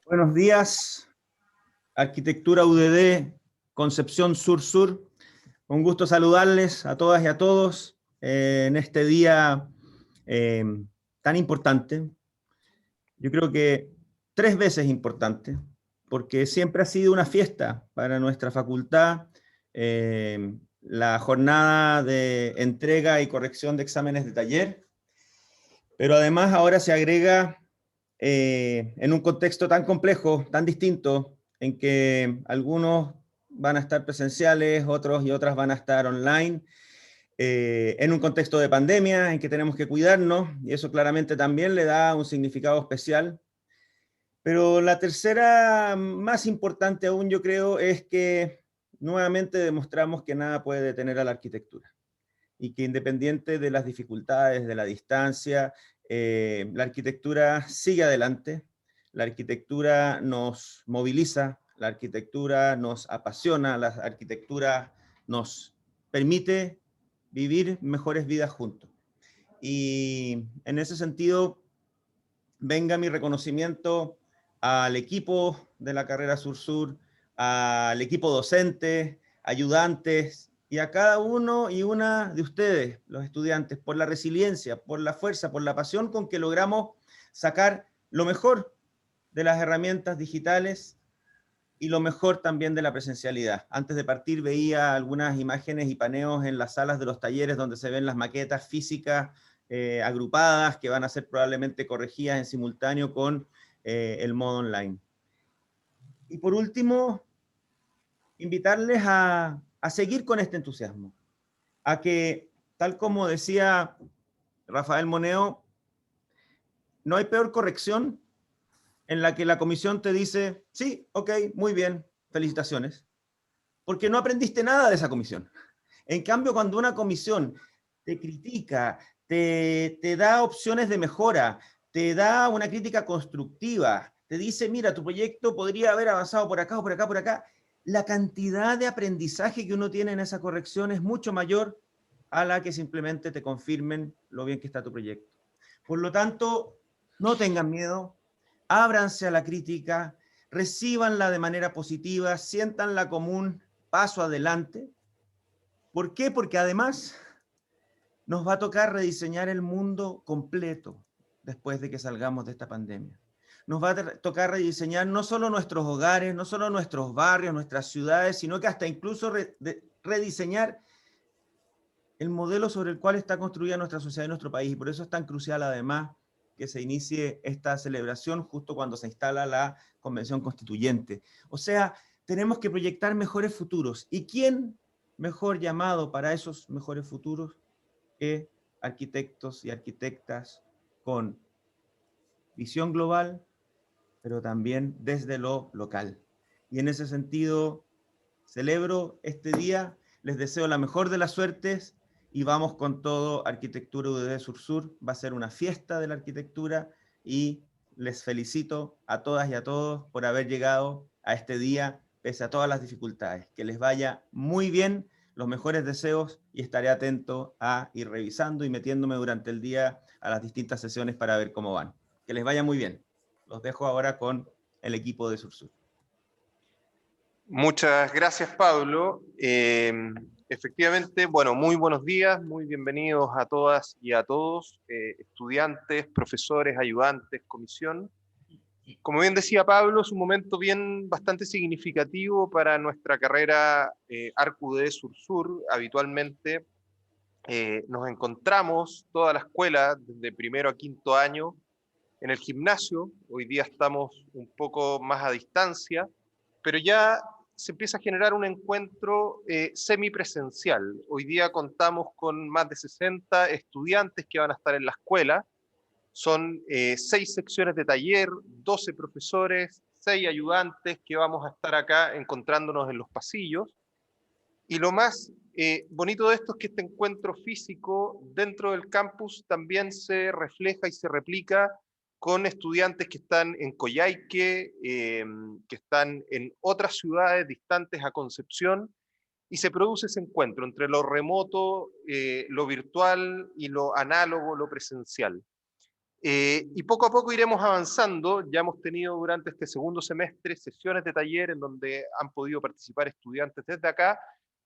Buenos días, Arquitectura UDD, Concepción Sur-Sur. Un gusto saludarles a todas y a todos en este día tan importante. Yo creo que 3 veces importante, porque siempre ha sido una fiesta para nuestra facultad, la jornada de entrega y corrección de exámenes de taller, pero además ahora se agrega en un contexto tan complejo, tan distinto, en que algunos van a estar presenciales, otros y otras van a estar online, en un contexto de pandemia en que tenemos que cuidarnos, y eso claramente también le da un significado especial. Pero la tercera, más importante aún, yo creo, es que nuevamente demostramos que nada puede detener a la arquitectura y que independiente de las dificultades, de la distancia, la arquitectura sigue adelante, la arquitectura nos moviliza, la arquitectura nos apasiona, la arquitectura nos permite vivir mejores vidas juntos. Y en ese sentido, venga mi reconocimiento al equipo de la carrera Sur-Sur, al equipo docente, ayudantes, y a cada uno y una de ustedes, los estudiantes, por la resiliencia, por la fuerza, por la pasión con que logramos sacar lo mejor de las herramientas digitales y lo mejor también de la presencialidad. Antes de partir veía algunas imágenes y paneos en las salas de los talleres donde se ven las maquetas físicas agrupadas que van a ser probablemente corregidas en simultáneo con el modo online. Y por último, invitarles a seguir con este entusiasmo, a que, tal como decía Rafael Moneo, no hay peor corrección en la que la comisión te dice, sí, ok, muy bien, felicitaciones, porque no aprendiste nada de esa comisión. En cambio, cuando una comisión te critica, te da opciones de mejora, te da una crítica constructiva, te dice, mira, tu proyecto podría haber avanzado por acá o por acá, por acá, la cantidad de aprendizaje que uno tiene en esa corrección es mucho mayor a la que simplemente te confirmen lo bien que está tu proyecto. Por lo tanto, no tengan miedo, ábranse a la crítica, recíbanla de manera positiva, siéntanla como un paso adelante. ¿Por qué? Porque además nos va a tocar rediseñar el mundo completo después de que salgamos de esta pandemia. Nos va a tocar rediseñar no solo nuestros hogares, no solo nuestros barrios, nuestras ciudades, sino que hasta incluso rediseñar el modelo sobre el cual está construida nuestra sociedad y nuestro país. Y por eso es tan crucial además que se inicie esta celebración justo cuando se instala la Convención Constituyente. O sea, tenemos que proyectar mejores futuros. ¿Y quién mejor llamado para esos mejores futuros que arquitectos y arquitectas con visión global, pero también desde lo local? Y en ese sentido, celebro este día, les deseo la mejor de las suertes y vamos con todo. Arquitectura UDD Sur-Sur va a ser una fiesta de la arquitectura y les felicito a todas y a todos por haber llegado a este día pese a todas las dificultades. Que les vaya muy bien, los mejores deseos, y estaré atento a ir revisando y metiéndome durante el día a las distintas sesiones para ver cómo van. Que les vaya muy bien. Los dejo ahora con el equipo de Sur-Sur. Muchas gracias, Pablo. Efectivamente, bueno, muy buenos días, muy bienvenidos a todas y a todos, estudiantes, profesores, ayudantes, comisión. Como bien decía Pablo, es un momento bastante significativo para nuestra carrera ArcUD Sur-Sur. Habitualmente nos encontramos toda la escuela, desde primero a quinto año, en el gimnasio. Hoy día estamos un poco más a distancia, pero ya se empieza a generar un encuentro semipresencial. Hoy día contamos con más de 60 estudiantes que van a estar en la escuela. Son 6 secciones de taller, 12 profesores, 6 ayudantes que vamos a estar acá encontrándonos en los pasillos. Y lo más bonito de esto es que este encuentro físico dentro del campus también se refleja y se replica con estudiantes que están en Coyhaique, que están en otras ciudades distantes a Concepción, y se produce ese encuentro entre lo remoto, lo virtual y lo análogo, lo presencial. Y poco a poco iremos avanzando. Ya hemos tenido durante este segundo semestre sesiones de taller en donde han podido participar estudiantes desde acá,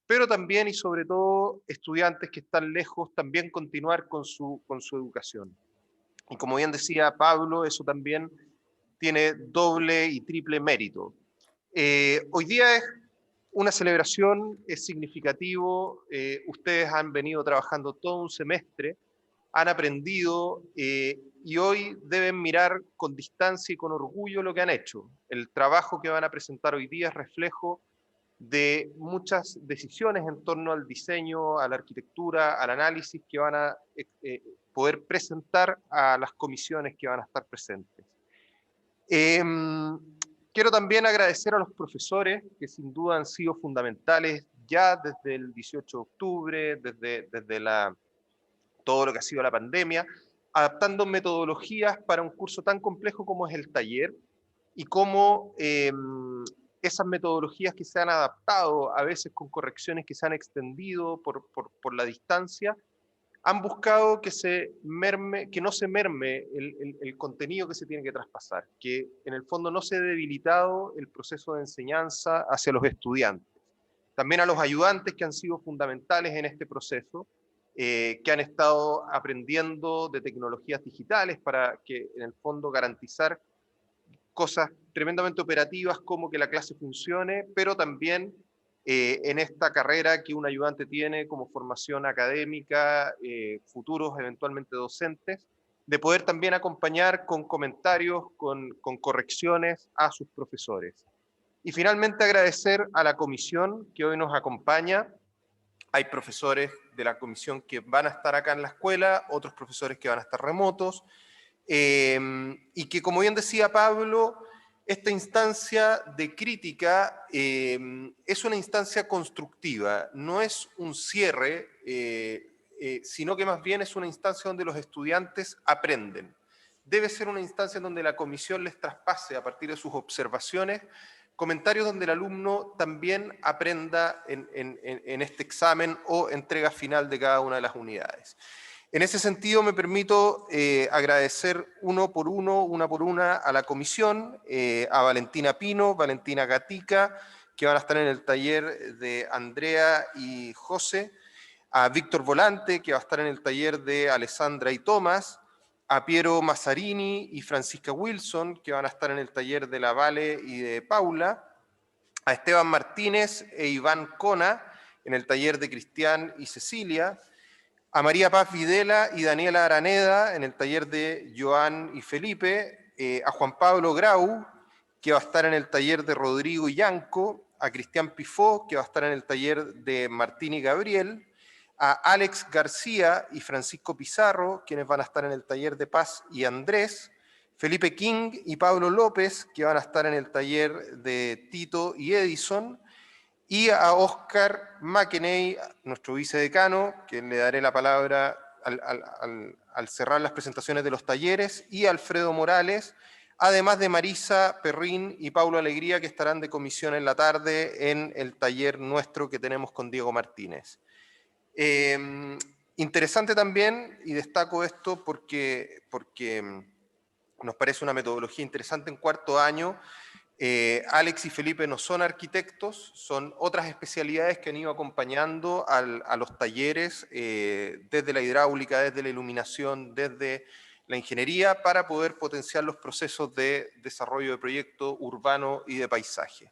pero también y sobre todo estudiantes que están lejos, también continuar con su educación. Y como bien decía Pablo, eso también tiene doble y triple mérito. Hoy día es una celebración, es significativo, ustedes han venido trabajando todo un semestre, han aprendido y hoy deben mirar con distancia y con orgullo lo que han hecho. El trabajo que van a presentar hoy día es reflejo de muchas decisiones en torno al diseño, a la arquitectura, al análisis que van a poder presentar a las comisiones que van a estar presentes. Quiero también agradecer a los profesores que sin duda han sido fundamentales ya desde el 18 de octubre, desde todo lo que ha sido la pandemia, adaptando metodologías para un curso tan complejo como es el taller y cómo esas metodologías que se han adaptado, a veces con correcciones que se han extendido por la distancia, han buscado que no se merme el contenido que se tiene que traspasar, que en el fondo no se ha debilitado el proceso de enseñanza hacia los estudiantes. También a los ayudantes que han sido fundamentales en este proceso, que han estado aprendiendo de tecnologías digitales para que en el fondo garantizar cosas tremendamente operativas como que la clase funcione, pero también en esta carrera que un ayudante tiene como formación académica, futuros eventualmente docentes, de poder también acompañar con comentarios, con correcciones a sus profesores. Y finalmente agradecer a la comisión que hoy nos acompaña. Hay profesores de la comisión que van a estar acá en la escuela, otros profesores que van a estar remotos, y que, como bien decía Pablo, esta instancia de crítica es una instancia constructiva, no es un cierre, sino que más bien es una instancia donde los estudiantes aprenden. Debe ser una instancia donde la comisión les traspase, a partir de sus observaciones, comentarios donde el alumno también aprenda en este examen o entrega final de cada una de las unidades. En ese sentido, me permito agradecer una por una a la comisión, a Valentina Pino, Valentina Gatica, que van a estar en el taller de Andrea y José, a Víctor Volante, que va a estar en el taller de Alessandra y Tomás, a Piero Mazzarini y Francisca Wilson, que van a estar en el taller de la Vale y de Paula, a Esteban Martínez e Iván Cona, en el taller de Cristian y Cecilia, a María Paz Videla y Daniela Araneda en el taller de Joan y Felipe, a Juan Pablo Grau, que va a estar en el taller de Rodrigo y Yanco, a Cristian Pifó, que va a estar en el taller de Martín y Gabriel, a Alex García y Francisco Pizarro, quienes van a estar en el taller de Paz y Andrés, Felipe King y Pablo López, que van a estar en el taller de Tito y Edison, y a Oscar McEney, nuestro vicedecano, que le daré la palabra al cerrar las presentaciones de los talleres, y a Alfredo Morales, además de Marisa Perrín y Paulo Alegría, que estarán de comisión en la tarde en el taller nuestro que tenemos con Diego Martínez. Interesante también, y destaco esto porque nos parece una metodología interesante en cuarto año. Alex y Felipe no son arquitectos, son otras especialidades que han ido acompañando a los talleres desde la hidráulica, desde la iluminación, desde la ingeniería, para poder potenciar los procesos de desarrollo de proyecto urbano y de paisaje.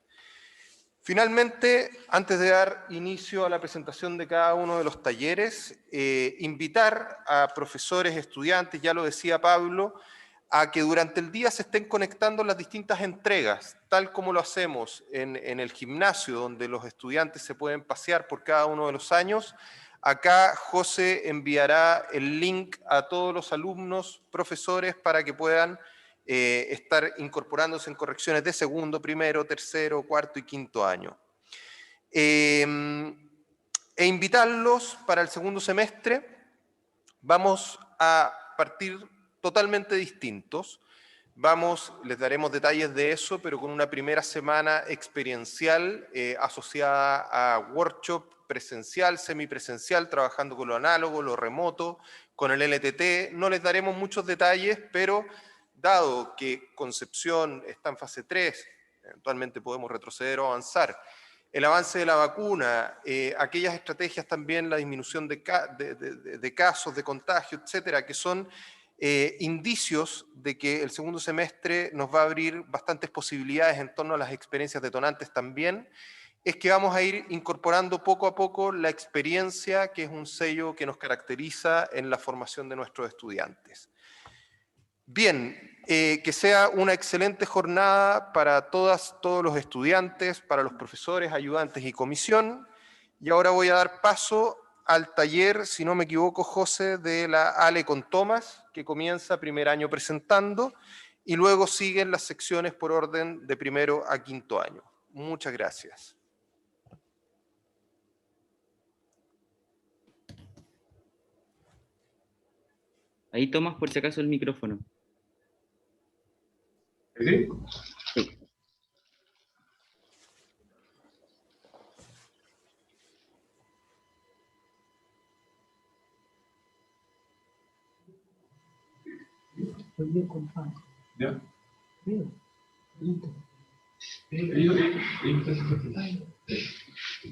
Finalmente, antes de dar inicio a la presentación de cada uno de los talleres, invitar a profesores, estudiantes, ya lo decía Pablo, a que durante el día se estén conectando las distintas entregas, tal como lo hacemos en el gimnasio, donde los estudiantes se pueden pasear por cada uno de los años. Acá José enviará el link a todos los alumnos, profesores, para que puedan estar incorporándose en correcciones de segundo, primero, tercero, cuarto y quinto año. E invitarlos para el segundo semestre. Vamos a partir totalmente distintos. Les daremos detalles de eso, pero con una primera semana experiencial asociada a workshop presencial, semipresencial, trabajando con lo análogo, lo remoto, con el LTT. No les daremos muchos detalles, pero dado que Concepción está en fase 3, eventualmente podemos retroceder o avanzar. El avance de la vacuna, aquellas estrategias también, la disminución de casos, de contagio, etcétera, que son indicios de que el segundo semestre nos va a abrir bastantes posibilidades en torno a las experiencias detonantes también, es que vamos a ir incorporando poco a poco la experiencia, que es un sello que nos caracteriza en la formación de nuestros estudiantes. Bien, que sea una excelente jornada para todos los estudiantes, para los profesores, ayudantes y comisión. Y ahora voy a dar paso al taller, si no me equivoco, José, de la Ale con Tomás, que comienza primer año presentando, y luego siguen las secciones por orden de primero a quinto año. Muchas gracias. Ahí tomas por si acaso el micrófono. ¿Sí? Sí. ¿Ya?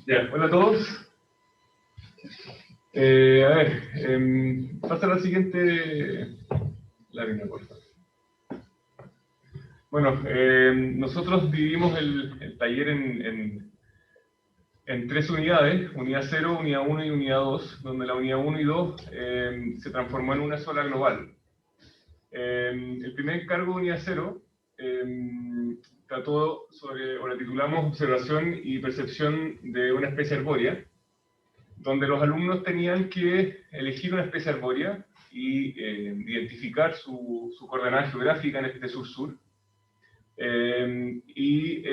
Ya, hola a todos. A ver, pasa la siguiente lámina, por favor. Bueno, nosotros dividimos el taller en tres unidades, unidad 0, unidad 1 y unidad 2, donde la unidad 1 y 2 se transformó en una sola global. El primer encargo de unidad 0 trató sobre, o la titulamos Observación y Percepción de una especie arbórea, donde los alumnos tenían que elegir una especie arbórea y identificar su coordenada geográfica en este sur-sur, y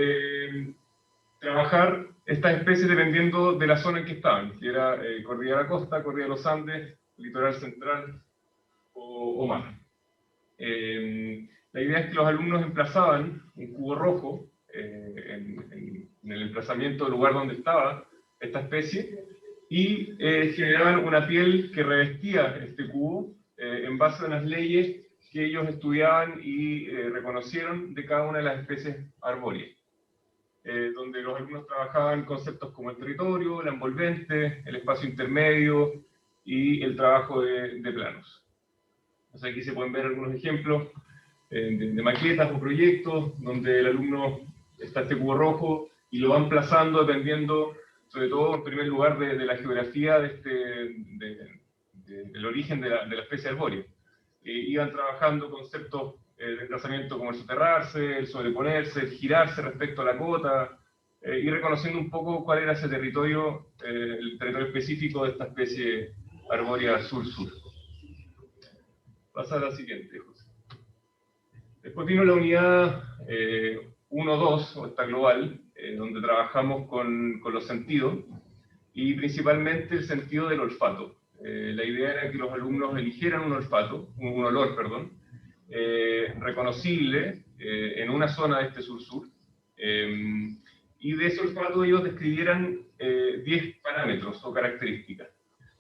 trabajar estas especies dependiendo de la zona en que estaban, si era cordillera de la costa, cordillera de los Andes, litoral central o mar. La idea es que los alumnos emplazaban un cubo rojo en el emplazamiento del lugar donde estaba esta especie y generaban una piel que revestía este cubo en base a unas leyes que ellos estudiaban y reconocieron de cada una de las especies arbóreas, donde los alumnos trabajaban conceptos como el territorio, la envolvente, el espacio intermedio y el trabajo de planos. Entonces aquí se pueden ver algunos ejemplos de maquetas o proyectos donde el alumno está este cubo rojo y lo va emplazando dependiendo, sobre todo en primer lugar, de la geografía del origen de la especie arbórea. Iban trabajando conceptos de emplazamiento como el soterrarse, el sobreponerse, el girarse respecto a la cota, y reconociendo un poco cuál era ese territorio, el territorio específico de esta especie arbórea sur-sur. Pasa a la siguiente, José. Después vino la unidad 1-2, o esta global, donde trabajamos con los sentidos, y principalmente el sentido del olfato. La idea era que los alumnos eligieran un olor, perdón, reconocible en una zona de este sur-sur, y de ese olfato ellos describieran 10 parámetros o características.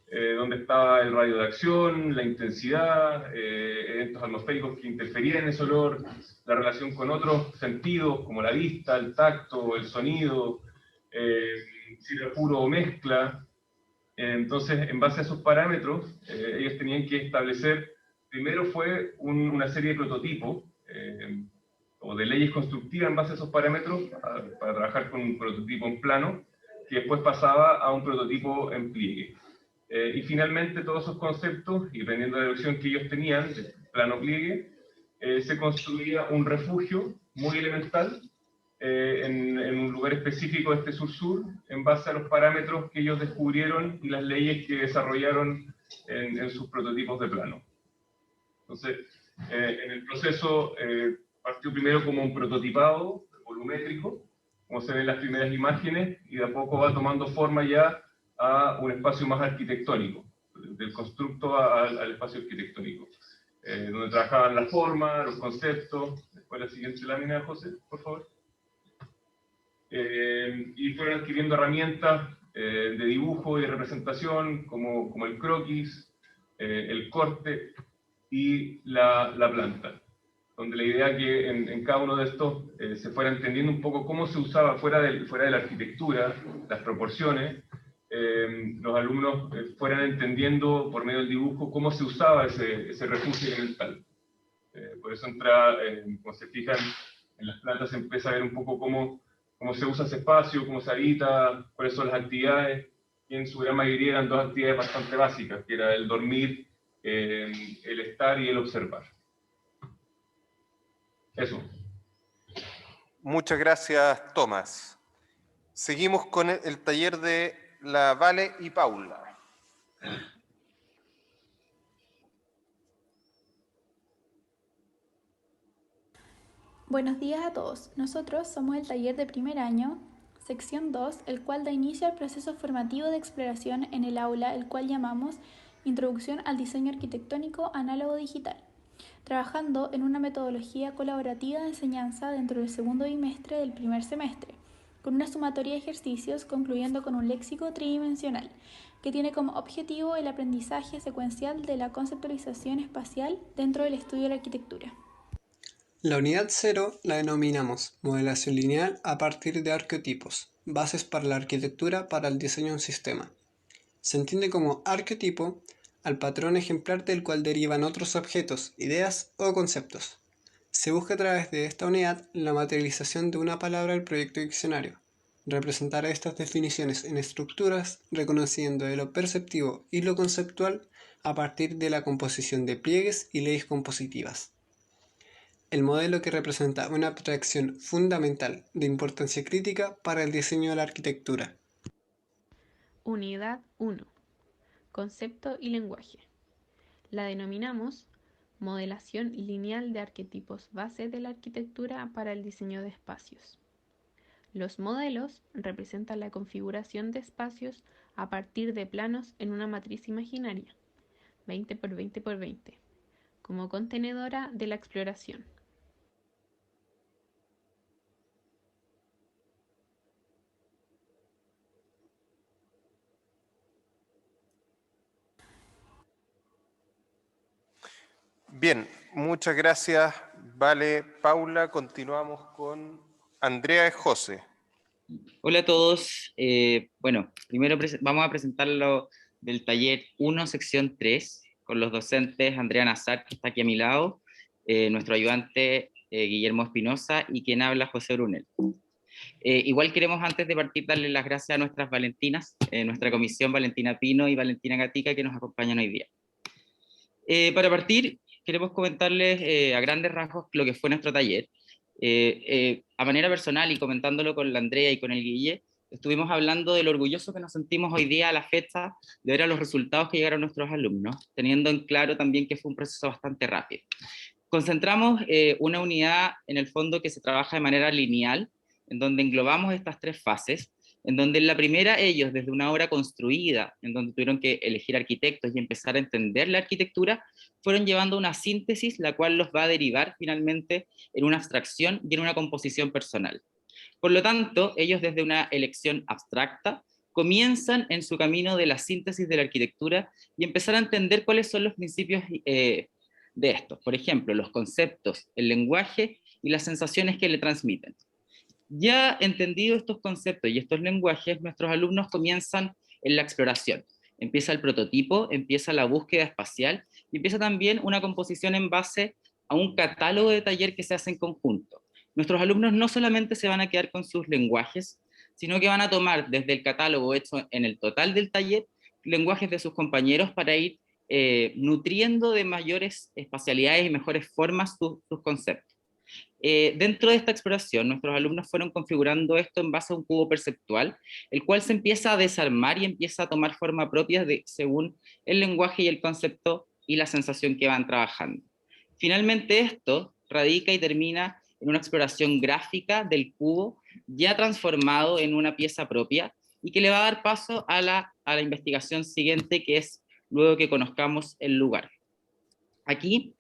Donde estaba el radio de acción, la intensidad, eventos atmosféricos que interferían en ese olor, la relación con otros sentidos como la vista, el tacto, el sonido, si era puro o mezcla. Entonces, en base a esos parámetros, ellos tenían que establecer, primero fue una serie de prototipos, o de leyes constructivas en base a esos parámetros, para trabajar con un prototipo en plano, que después pasaba a un prototipo en pliegue. Y finalmente todos esos conceptos, y dependiendo de la elección que ellos tenían, de plano pliegue, se construía un refugio muy elemental en un lugar específico de este sur-sur, en base a los parámetros que ellos descubrieron y las leyes que desarrollaron en sus prototipos de plano. Entonces, en el proceso partió primero como un prototipado volumétrico, como se ven en las primeras imágenes, y de a poco va tomando forma ya a un espacio más arquitectónico, del constructo al espacio arquitectónico, donde trabajaban la forma, los conceptos. Después la siguiente lámina, José, por favor. Y fueron adquiriendo herramientas de dibujo y de representación, como el croquis, el corte y la planta, donde la idea que en cada uno de estos se fuera entendiendo un poco cómo se usaba fuera de la arquitectura, las proporciones, los alumnos fueran entendiendo por medio del dibujo cómo se usaba ese refugio elemental. Por eso entra, como se fijan, en las plantas se empieza a ver un poco cómo se usa ese espacio, cómo se habita, cuáles son las actividades, y en su gran mayoría eran dos actividades bastante básicas, que era el dormir, el estar y el observar. Eso. Muchas gracias, Tomás. Seguimos con el taller de la Vale y Paula. Buenos días a todos. Nosotros somos el taller de primer año, sección 2, el cual da inicio al proceso formativo de exploración en el aula, el cual llamamos Introducción al Diseño Arquitectónico Análogo Digital, trabajando en una metodología colaborativa de enseñanza dentro del segundo bimestre del primer semestre, con una sumatoria de ejercicios concluyendo con un léxico tridimensional, que tiene como objetivo el aprendizaje secuencial de la conceptualización espacial dentro del estudio de la arquitectura. La unidad 0 la denominamos modelación lineal a partir de arquetipos, bases para la arquitectura para el diseño de un sistema. Se entiende como arquetipo al patrón ejemplar del cual derivan otros objetos, ideas o conceptos. Se busca a través de esta unidad la materialización de una palabra del proyecto diccionario, representar estas definiciones en estructuras, reconociendo lo perceptivo y lo conceptual a partir de la composición de pliegues y leyes compositivas. El modelo que representa una abstracción fundamental de importancia crítica para el diseño de la arquitectura. Unidad 1. Concepto y lenguaje. La denominamos modelación lineal de arquetipos base de la arquitectura para el diseño de espacios. Los modelos representan la configuración de espacios a partir de planos en una matriz imaginaria, 20 por 20 por 20, como contenedora de la exploración. Bien, muchas gracias, Vale, Paula. Continuamos con Andrea y José. Hola a todos. Bueno, primero vamos a presentar lo del taller 1, sección 3, con los docentes Andrea Nazar, que está aquí a mi lado, nuestro ayudante Guillermo Espinosa y quien habla José Brunel. Igual queremos antes de partir darle las gracias a nuestras Valentinas, nuestra comisión Valentina Pino y Valentina Gatica, que nos acompañan hoy día. Para partir, queremos comentarles a grandes rasgos lo que fue nuestro taller. A manera personal y comentándolo con la Andrea y con el Guille, estuvimos hablando de lo orgulloso que nos sentimos hoy día a la fecha de ver a los resultados que llegaron nuestros alumnos, teniendo en claro también que fue un proceso bastante rápido. Concentramos una unidad en el fondo que se trabaja de manera lineal, en donde englobamos estas tres fases, en donde en la primera ellos, desde una obra construida, en donde tuvieron que elegir arquitectos y empezar a entender la arquitectura, fueron llevando una síntesis, la cual los va a derivar finalmente en una abstracción y en una composición personal. Por lo tanto, ellos desde una elección abstracta, comienzan en su camino de la síntesis de la arquitectura y empezar a entender cuáles son los principios de estos. Por ejemplo, los conceptos, el lenguaje y las sensaciones que le transmiten. Ya entendido estos conceptos y estos lenguajes, nuestros alumnos comienzan en la exploración. Empieza el prototipo, empieza la búsqueda espacial y empieza también una composición en base a un catálogo de taller que se hace en conjunto. Nuestros alumnos no solamente se van a quedar con sus lenguajes, sino que van a tomar desde el catálogo hecho en el total del taller, lenguajes de sus compañeros para ir nutriendo de mayores espacialidades y mejores formas sus conceptos. Dentro de esta exploración, nuestros alumnos fueron configurando esto en base a un cubo perceptual, el cual se empieza a desarmar y empieza a tomar forma propia según el lenguaje y el concepto y la sensación que van trabajando. Finalmente esto radica y termina en una exploración gráfica del cubo ya transformado en una pieza propia y que le va a dar paso a la investigación siguiente, que es luego que conozcamos el lugar. Aquí,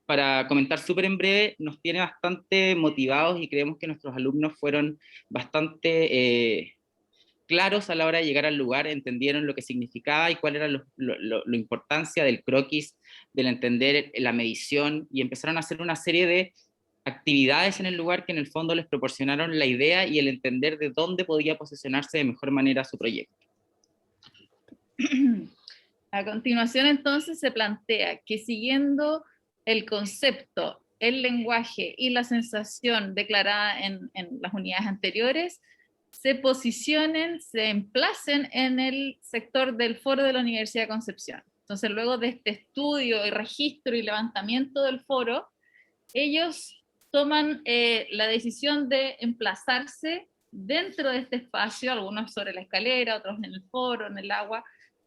para comentar súper en breve, nos tiene bastante motivados y creemos que nuestros alumnos fueron bastante claros a la hora de llegar al lugar, entendieron lo que significaba y cuál era la importancia del croquis, del entender la medición, y empezaron a hacer una serie de actividades en el lugar que en el fondo les proporcionaron la idea y el entender de dónde podía posicionarse de mejor manera su proyecto. A continuación, entonces, se plantea que siguiendo el concepto, el lenguaje y la sensación declarada en las unidades anteriores, se posicionen, se emplacen en el sector del foro de la Universidad de Concepción. Entonces, luego de este estudio y registro y levantamiento del foro, ellos toman la decisión de emplazarse dentro de este espacio, algunos sobre la escalera, otros en el foro, en el agua,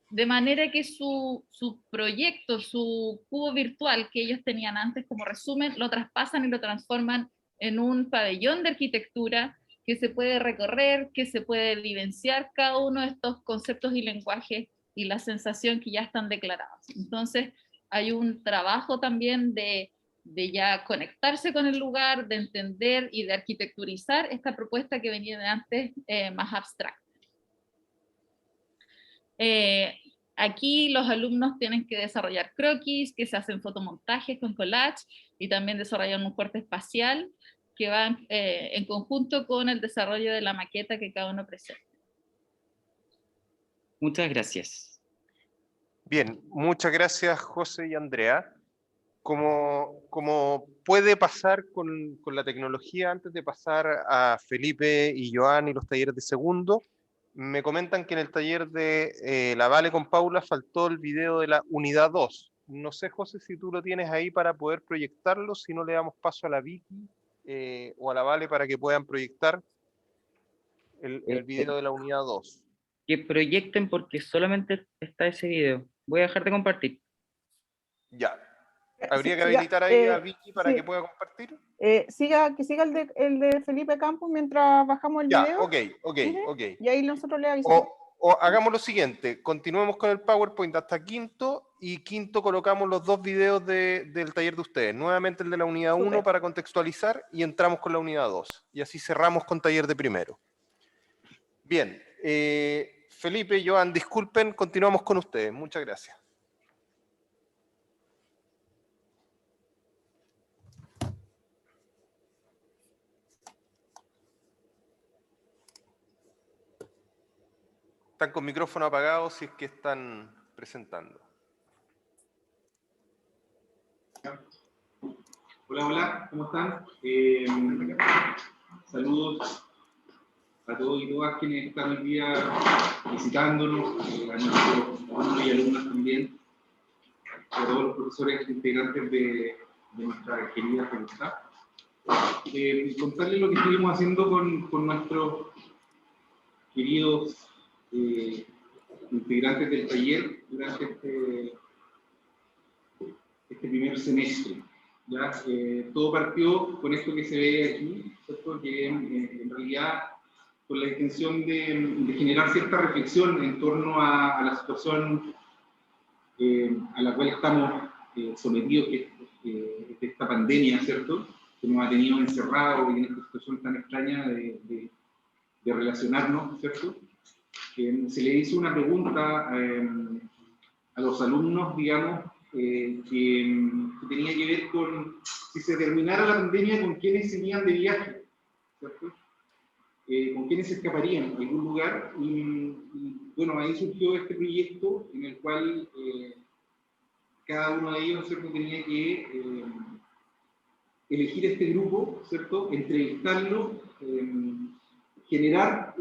de manera que su proyecto, su cubo virtual que ellos tenían antes como resumen, lo traspasan y lo transforman en un pabellón de arquitectura que se puede recorrer, que se puede vivenciar cada uno de estos conceptos y lenguajes y la sensación que ya están declarados. Entonces, hay un trabajo también de ya conectarse con el lugar, de entender y de arquitecturizar esta propuesta que venía de antes más abstracta. Aquí los alumnos tienen que desarrollar croquis, que se hacen fotomontajes con collage, y también desarrollan un corte espacial que va en conjunto con el desarrollo de la maqueta que cada uno presenta. Muchas gracias. Bien, muchas gracias José y Andrea. Como puede pasar con la tecnología, antes de pasar a Felipe y Joan y los talleres de segundo, me comentan que en el taller de la Vale con Paula faltó el video de la unidad 2. No sé, José, si tú lo tienes ahí para poder proyectarlo, si no le damos paso a la Vicky o a la Vale para que puedan proyectar el video de la unidad 2. Que proyecten porque solamente está ese video. Voy a dejar de compartir. Ya. ¿Habría que habilitar ahí a Vicky para que pueda compartir? Que siga el de Felipe Campos mientras bajamos el video. Ok. Y ahí nosotros le avisamos. O hagamos lo siguiente, continuemos con el PowerPoint hasta quinto, y quinto colocamos los dos videos del taller de ustedes. Nuevamente el de la unidad 1 para contextualizar, y entramos con la unidad 2. Y así cerramos con taller de primero. Bien, Felipe, Joan, disculpen, continuamos con ustedes. Muchas gracias. Están con micrófono apagado si es que están presentando. Hola, ¿cómo están? Saludos a todos y todas quienes están hoy día visitándonos, a nuestros alumnos y alumnas también, a todos los profesores integrantes de nuestra querida facultad. Contarles lo que estuvimos haciendo con nuestros queridos integrantes del taller durante este primer semestre. ¿Ya? Todo partió con esto que se ve aquí, ¿cierto? Que en realidad con la intención de generar cierta reflexión en torno a la situación a la cual estamos sometidos, que es esta pandemia, ¿cierto? Que nos ha tenido encerrados y en esta situación tan extraña de relacionarnos, ¿cierto? Se le hizo una pregunta a los alumnos, digamos, que tenía que ver con si se terminara la pandemia, con quiénes se irían de viaje, ¿cierto? Con quiénes se escaparían a algún lugar, y bueno, ahí surgió este proyecto en el cual cada uno de ellos, ¿cierto?, tenía que elegir este grupo, ¿cierto?, entrevistarlo, generar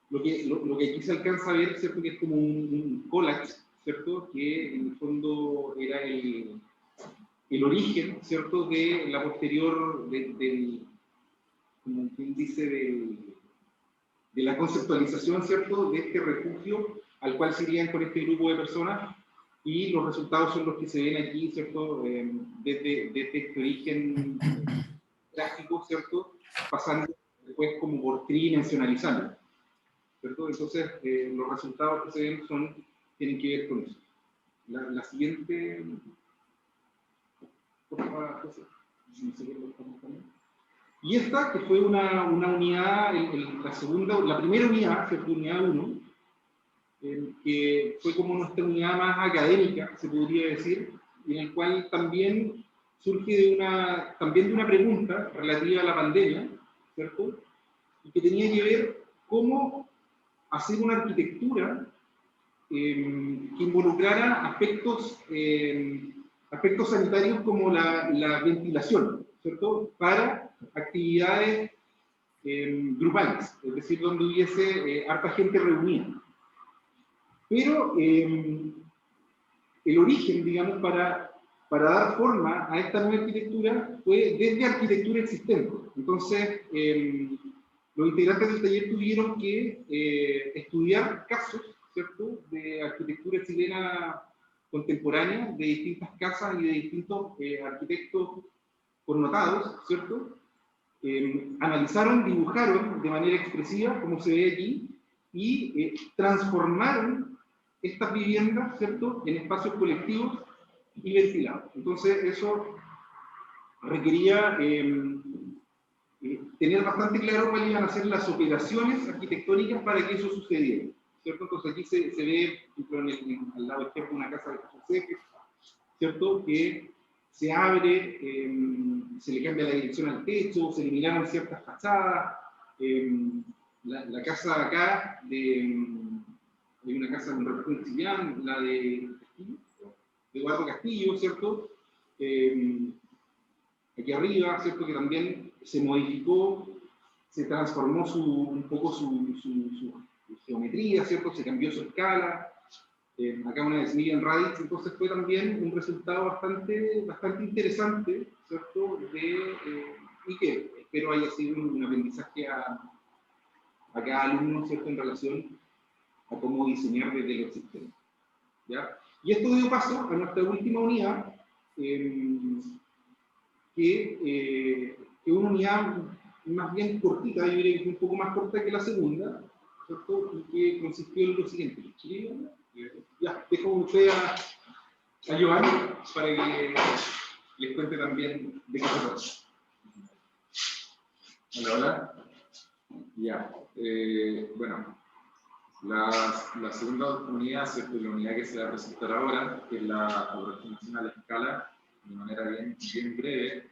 lo que aquí se alcanza a ver, ¿cierto?, que es como un collage, ¿cierto?, que en el fondo era el origen, ¿cierto?, de la posterior, como quien dice, de la conceptualización, ¿cierto?, de este refugio al cual se irían con este grupo de personas, y los resultados son los que se ven aquí, ¿cierto?, desde este origen gráfico, ¿cierto?, pasando después como por tridimensionalizarlo, ¿cierto? Entonces, los resultados que se ven tienen que ver con eso. La siguiente, por favor, José, no sé qué lo estamos poniendo. Y esta, que fue una unidad, la primera unidad, ¿cierto? Unidad 1, que fue como nuestra unidad más académica, se podría decir, y en el cual también surge también de una pregunta relativa a la pandemia, ¿cierto? Y que tenía que ver cómo hacer una arquitectura que involucrara aspectos sanitarios como la ventilación, ¿cierto? Para actividades grupales, es decir, donde hubiese harta gente reunida. Pero el origen, digamos, para dar forma a esta nueva arquitectura fue desde arquitectura existente. Entonces, los integrantes del taller tuvieron que estudiar casos, ¿cierto?, de arquitectura chilena contemporánea, de distintas casas y de distintos arquitectos connotados, ¿cierto? Analizaron, dibujaron de manera expresiva, como se ve aquí, y transformaron estas viviendas, ¿cierto?, en espacios colectivos y ventilados. Entonces, eso requería tener bastante claro cuáles iban a ser las operaciones arquitectónicas para que eso sucediera, ¿cierto? Entonces, aquí se ve, al lado izquierdo, una casa de José, ¿cierto?, que se abre, se le cambia la dirección al techo, se eliminaron ciertas fachadas. La casa de acá, hay una casa de un representante chileno, la de Eduardo Castillo, ¿cierto? Aquí arriba, ¿cierto?, que también se modificó, se transformó un poco su geometría, ¿cierto? Se cambió su escala. Acá una de Smith Radix, entonces fue también un resultado bastante interesante, ¿cierto? Y que espero haya sido un aprendizaje a cada alumno, ¿cierto?, en relación a cómo diseñar desde lo existente, ¿ya? Y esto dio paso a nuestra última unidad, que es una unidad más bien cortita, yo diría que fue un poco más corta que la segunda, ¿cierto? Y que consistió en lo siguiente. Ya, dejo a usted a Giovanni para que les cuente también de qué se trata. Hola, hola. Ya, bueno, la segunda unidad, ¿cierto?, la unidad que se va a presentar ahora, que es la aproximación a la escala, de manera bien breve.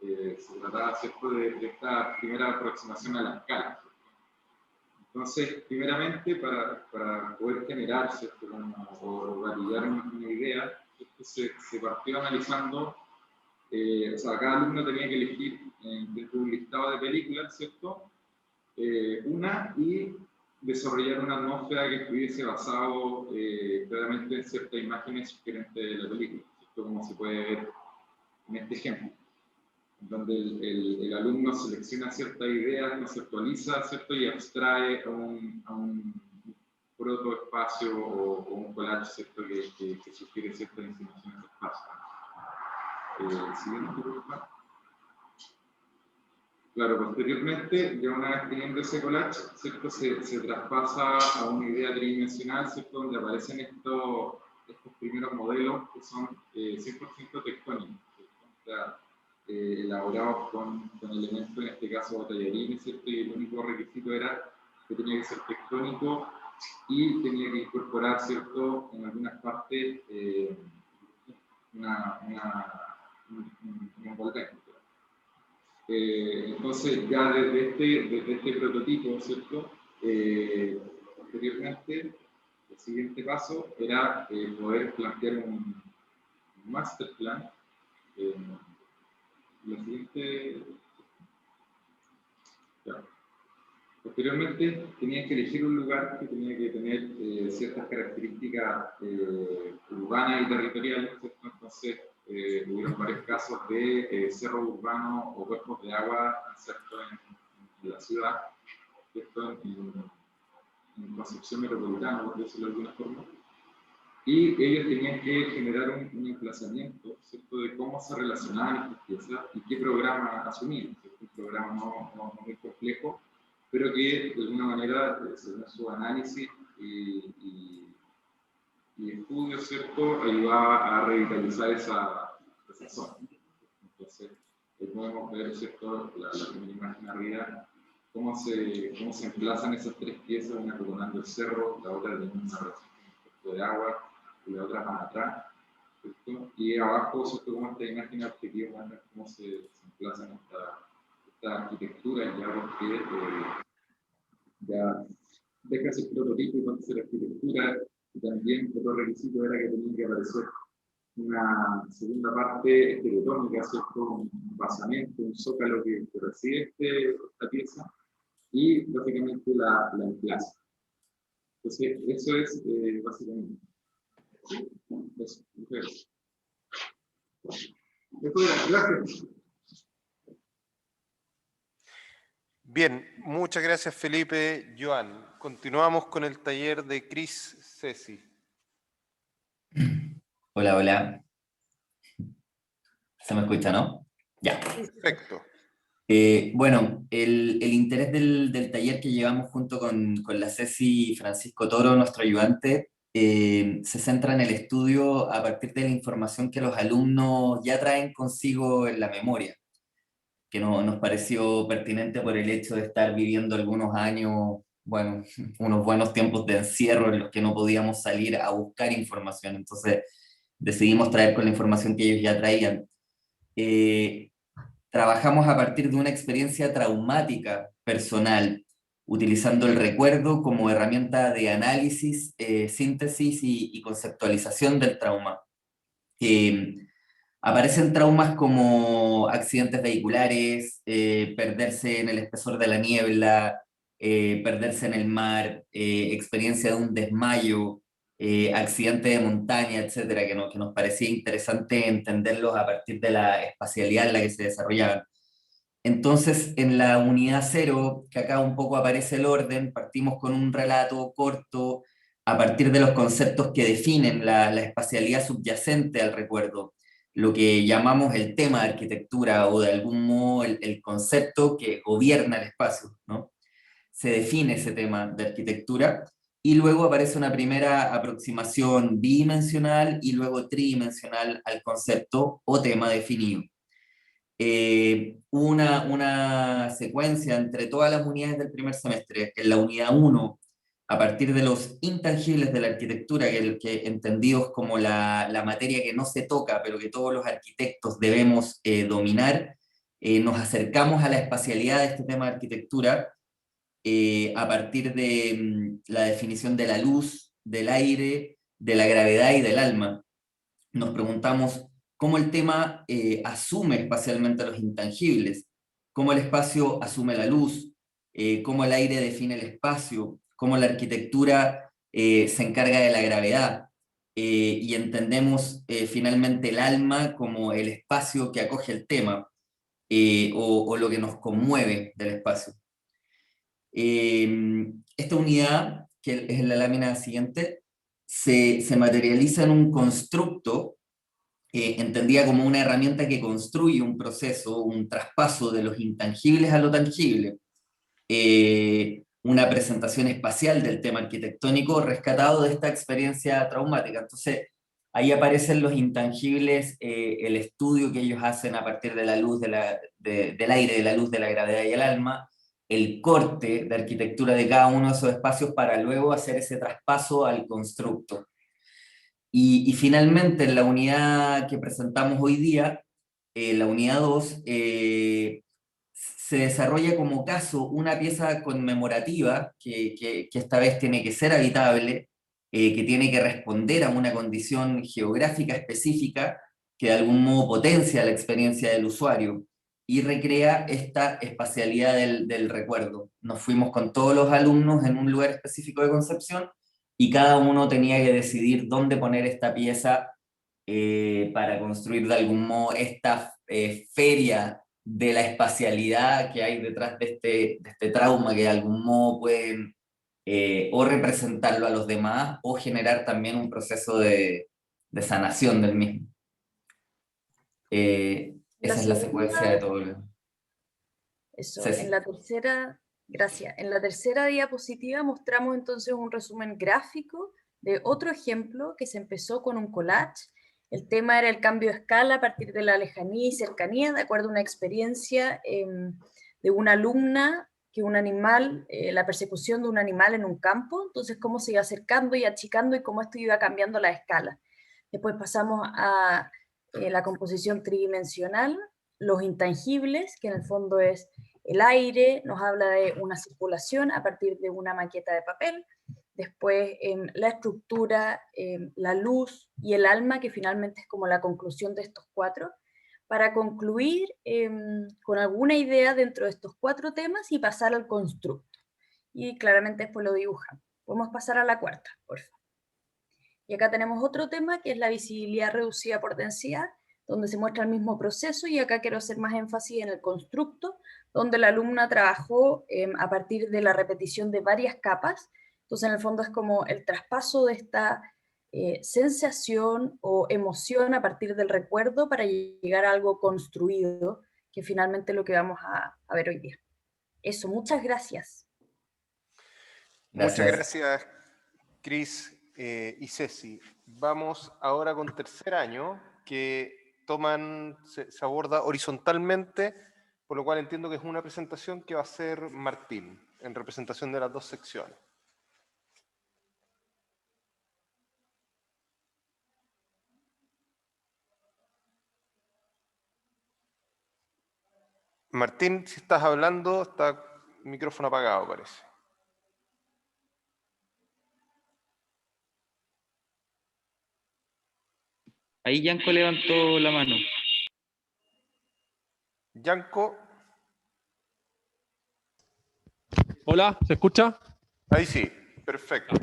Se trataba, ¿cierto?, de esta primera aproximación a la escala. Entonces, primeramente, para poder generar, ¿cierto?, o validar una idea, se partió analizando, o sea, cada alumno tenía que elegir dentro de un listado de películas, ¿cierto?, una, y desarrollar una atmósfera que estuviese basado claramente en ciertas imágenes sugerentes de la película, ¿cierto?, como se puede ver en este ejemplo, donde el alumno selecciona ciertas ideas, conceptualiza, ¿cierto?, y abstrae a un protoespacio o un collage, ¿cierto?, que sugiere ciertas insinuaciones de espacio. Siguiente, por favor. Claro, posteriormente, ya una vez teniendo ese collage, ¿cierto?, se traspasa a una idea tridimensional, ¿cierto?, donde aparecen estos primeros modelos que son 100% tectónicos, ¿cierto? O sea, elaborados con elementos, en este caso tallarines, ¿cierto?, y el único requisito era que tenía que ser tectónico y tenía que incorporar, ¿cierto?, en algunas partes un envolvente. Entonces, ya desde este prototipo, ¿cierto?, posteriormente, el siguiente paso era poder plantear un master plan. La siguiente. Ya. Posteriormente, tenía que elegir un lugar que tenía que tener ciertas características urbanas y territoriales, ¿cierto? Entonces, hubieron varios casos de cerros urbanos o cuerpos de agua, ¿cierto?, en la ciudad, ¿cierto?, en Concepción metropolitana, por decirlo de alguna forma. Y ellos tenían que generar un emplazamiento, ¿cierto?, de cómo se relacionaban estas piezas y qué programa asumían, ¿cierto? Un programa no muy complejo, pero que de alguna manera, según su análisis y estudios, ¿cierto?, ayudaba a revitalizar esa zona. Entonces, podemos ver, ¿cierto?, la primera imagen arriba, cómo se emplazan esas tres piezas, una coronando el cerro, la otra teniendo una relación con el de agua, y la otra más atrás, ¿cierto? Y abajo, ¿cierto?, como esta imagen objetiva muestra cómo se emplazan esta arquitectura, ya porque ya deja ese prototipo y cuando se la arquitectura, y también otro requisito era que tenía que aparecer una segunda parte estereotónica, ¿cierto?, un basamento, un zócalo que recibe esta pieza, y básicamente la emplaza. Entonces, eso es básicamente. Eso, mujeres. Gracias. Bien, muchas gracias Felipe, Joan. Continuamos con el taller de Chris Ceci. Hola, hola. ¿Se me escucha, no? Ya. Perfecto. Bueno, el interés del taller que llevamos junto con la Ceci y Francisco Toro, nuestro ayudante, se centra en el estudio a partir de la información que los alumnos ya traen consigo en la memoria, que nos pareció pertinente por el hecho de estar viviendo algunos años, bueno, unos buenos tiempos de encierro en los que no podíamos salir a buscar información. Entonces decidimos traer con la información que ellos ya traían. Trabajamos a partir de una experiencia traumática personal, utilizando el recuerdo como herramienta de análisis, síntesis y conceptualización del trauma. Aparecen traumas como accidentes vehiculares, perderse en el espesor de la niebla, perderse en el mar, experiencia de un desmayo, accidente de montaña, etcétera, que nos parecía interesante entenderlos a partir de la espacialidad en la que se desarrollaban. Entonces, en la unidad 0, que acá un poco aparece el orden, partimos con un relato corto a partir de los conceptos que definen la espacialidad subyacente al recuerdo, lo que llamamos el tema de arquitectura, o de algún modo el concepto que gobierna el espacio, ¿no? Se define ese tema de arquitectura, y luego aparece una primera aproximación bidimensional y luego tridimensional al concepto o tema definido. Una secuencia entre todas las unidades del primer semestre. En la unidad 1, a partir de los intangibles de la arquitectura, que entendidos como la materia que no se toca, pero que todos los arquitectos debemos dominar, nos acercamos a la espacialidad de este tema de arquitectura a partir de la definición de la luz, del aire, de la gravedad y del alma. Nos preguntamos cómo el tema asume espacialmente los intangibles, cómo el espacio asume la luz, cómo el aire define el espacio, cómo la arquitectura se encarga de la gravedad, y entendemos finalmente el alma como el espacio que acoge el tema, o lo que nos conmueve del espacio. Esta unidad, que es la lámina siguiente, se materializa en un constructo entendida como una herramienta que construye un proceso, un traspaso de los intangibles a lo tangible, una presentación espacial del tema arquitectónico rescatado de esta experiencia traumática. Entonces, ahí aparecen los intangibles, el estudio que ellos hacen a partir de la luz, del aire, de la luz, de la gravedad y el alma, el corte de arquitectura de cada uno de esos espacios para luego hacer ese traspaso al constructo. Y finalmente, en la unidad que presentamos hoy día, la unidad 2, se desarrolla como caso una pieza conmemorativa que esta vez tiene que ser habitable, que tiene que responder a una condición geográfica específica que de algún modo potencia la experiencia del usuario y recrea esta espacialidad del recuerdo. Nos fuimos con todos los alumnos en un lugar específico de Concepción, y cada uno tenía que decidir dónde poner esta pieza para construir de algún modo esta feria de la espacialidad que hay detrás de este trauma, que de algún modo pueden o representarlo a los demás o generar también un proceso de sanación del mismo. Esa es la secuencia de todo. Eso, Ceci. en la tercera... Gracias. En la tercera diapositiva mostramos entonces un resumen gráfico de otro ejemplo que se empezó con un collage El tema era el cambio de escala a partir de la lejanía y cercanía, de acuerdo a una experiencia de una alumna, que un animal, la persecución de un animal en un campo, entonces cómo se iba acercando y achicando y cómo esto iba cambiando la escala. Después pasamos a la composición tridimensional, los intangibles, que en el fondo es el aire, nos habla de una circulación a partir de una maqueta de papel. Después la estructura, la luz y el alma, que finalmente es como la conclusión de estos 4, para concluir con alguna idea dentro de estos 4 temas y pasar al constructo. Y claramente después lo dibujamos. Podemos pasar a la cuarta, por favor. Y acá tenemos otro tema, que es la visibilidad reducida por densidad, donde se muestra el mismo proceso, y acá quiero hacer más énfasis en el constructo, donde la alumna trabajó a partir de la repetición de varias capas. Entonces, en el fondo es como el traspaso de esta sensación o emoción a partir del recuerdo para llegar a algo construido, que finalmente es lo que vamos a ver hoy día. Eso, muchas gracias. Muchas gracias, Cris y Ceci. Vamos ahora con tercer año, que se aborda horizontalmente, por lo cual entiendo que es una presentación que va a hacer Martín, en representación de las 2 secciones. Martín, si estás hablando, está el micrófono apagado, parece. Ahí Yanko levantó la mano. Yanko. Hola, ¿se escucha? Ahí sí, perfecto.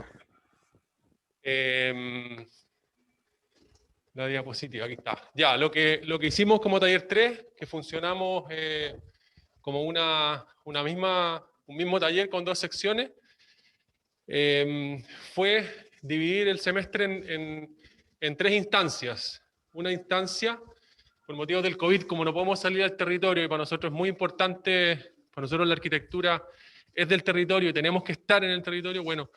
La diapositiva, aquí está. Ya, lo que hicimos como taller 3, que funcionamos como un mismo taller con 2 secciones, fue dividir el semestre en 3 instancias. Una instancia, por motivos del COVID, como no podemos salir al territorio, y para nosotros es muy importante, para nosotros la arquitectura es del territorio y tenemos que estar en el territorio, bueno,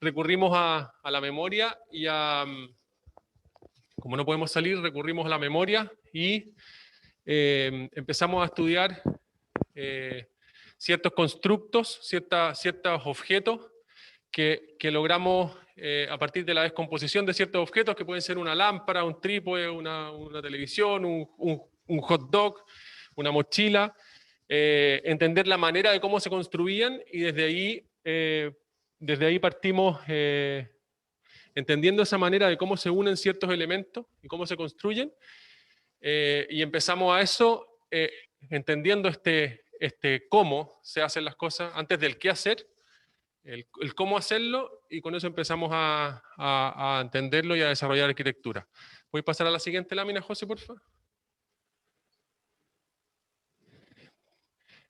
recurrimos a la memoria y como no podemos salir, recurrimos a la memoria y empezamos a estudiar ciertos constructos, ciertos objetos que logramos a partir de la descomposición de ciertos objetos, que pueden ser una lámpara, un trípode, una televisión, un hot dog, una mochila, entender la manera de cómo se construían, y desde ahí partimos entendiendo esa manera de cómo se unen ciertos elementos y cómo se construyen, y empezamos a eso entendiendo cómo se hacen las cosas antes del qué hacer, el cómo hacerlo, y con eso empezamos a entenderlo y a desarrollar arquitectura. ¿Voy a pasar a la siguiente lámina, José, por favor?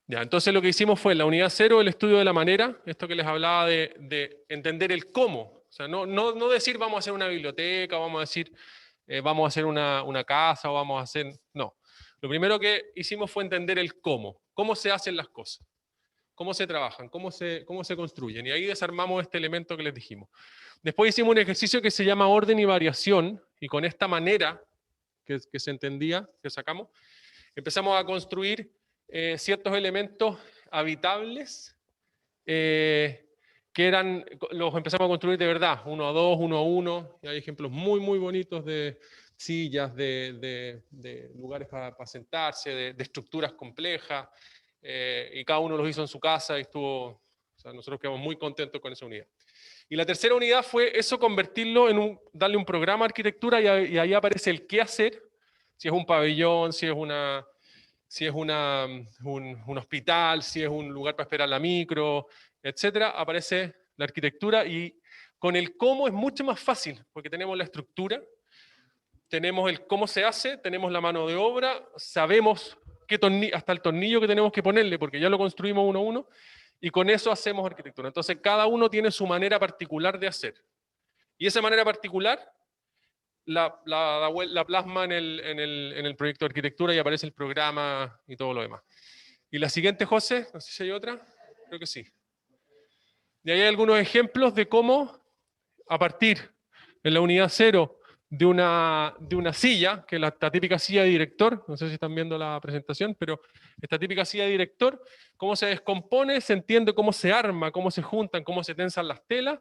Ya, entonces lo que hicimos fue en la unidad 0 el estudio de la manera, esto que les hablaba de entender el cómo. O sea, no decir vamos a hacer una biblioteca, vamos a decir vamos a hacer una casa, o vamos a hacer... No. Lo primero que hicimos fue entender el cómo se hacen las cosas, cómo se trabajan, cómo se construyen. Y ahí desarmamos este elemento que les dijimos. Después hicimos un ejercicio que se llama orden y variación, y con esta manera que se entendía, que sacamos, empezamos a construir ciertos elementos habitables, que los empezamos a construir de verdad, 1 a 2, 1 a 1, y hay ejemplos muy, muy bonitos de sillas, de lugares para sentarse, de estructuras complejas, y cada uno los hizo en su casa, y nosotros quedamos muy contentos con esa unidad. Y la tercera unidad fue eso, convertirlo darle un programa de arquitectura, y ahí aparece el qué hacer, si es un pabellón, si es un hospital, si es un lugar para esperar la micro, etcétera, aparece la arquitectura, y con el cómo es mucho más fácil, porque tenemos la estructura, tenemos el cómo se hace, tenemos la mano de obra, sabemos hasta el tornillo que tenemos que ponerle, porque ya lo construimos 1 a 1, y con eso hacemos arquitectura. Entonces cada uno tiene su manera particular de hacer, y esa manera particular la plasma en el proyecto de arquitectura, y aparece el programa y todo lo demás. Y la siguiente, José, no sé si hay otra, creo que sí. Y ahí hay algunos ejemplos de cómo, a partir en la unidad 0, de una silla, que es la típica silla de director, no sé si están viendo la presentación, pero esta típica silla de director, cómo se descompone, se entiende cómo se arma, cómo se juntan, cómo se tensan las telas.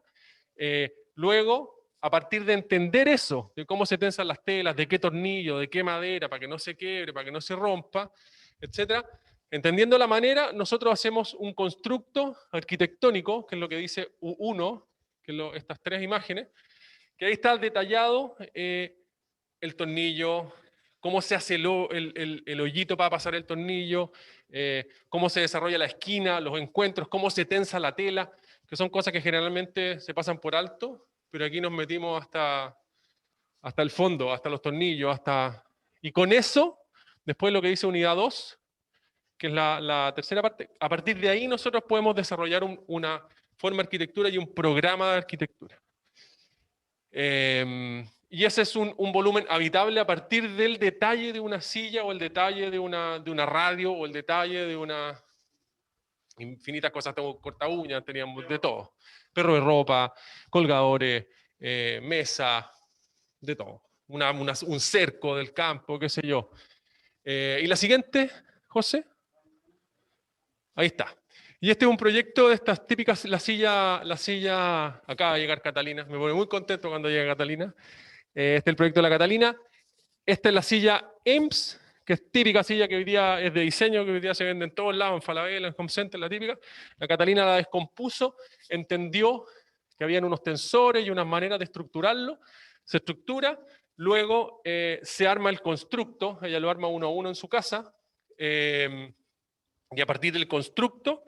Luego, a partir de entender eso, de cómo se tensan las telas, de qué tornillo, de qué madera, para que no se quiebre, para que no se rompa, etc. Entendiendo la manera, nosotros hacemos un constructo arquitectónico, que es lo que dice U1, que es estas tres imágenes, que ahí está detallado el tornillo, cómo se hace el hoyito para pasar el tornillo, cómo se desarrolla la esquina, los encuentros, cómo se tensa la tela, que son cosas que generalmente se pasan por alto, pero aquí nos metimos hasta el fondo, hasta los tornillos, y con eso, después lo que dice unidad 2, que es la tercera parte, a partir de ahí nosotros podemos desarrollar una forma de arquitectura y un programa de arquitectura. Y ese es un volumen habitable a partir del detalle de una silla, o el detalle de una radio, o el detalle de una... infinitas cosas, tengo corta uñas, teníamos de todo. Perro de ropa, colgadores, mesa, de todo. Un cerco del campo, qué sé yo. Y la siguiente, José. Ahí está. Y este es un proyecto de estas típicas, la silla, acaba de llegar Catalina, me pone muy contento cuando llega Catalina. Este es el proyecto de la Catalina. Esta es la silla EMS, que es típica silla que hoy día es de diseño, que hoy día se vende en todos lados, en Falabella, en Home Center, la típica. La Catalina la descompuso, entendió que habían unos tensores y unas maneras de estructurarlo, se estructura, luego se arma el constructo, ella lo arma uno a uno en su casa, y a partir del constructo,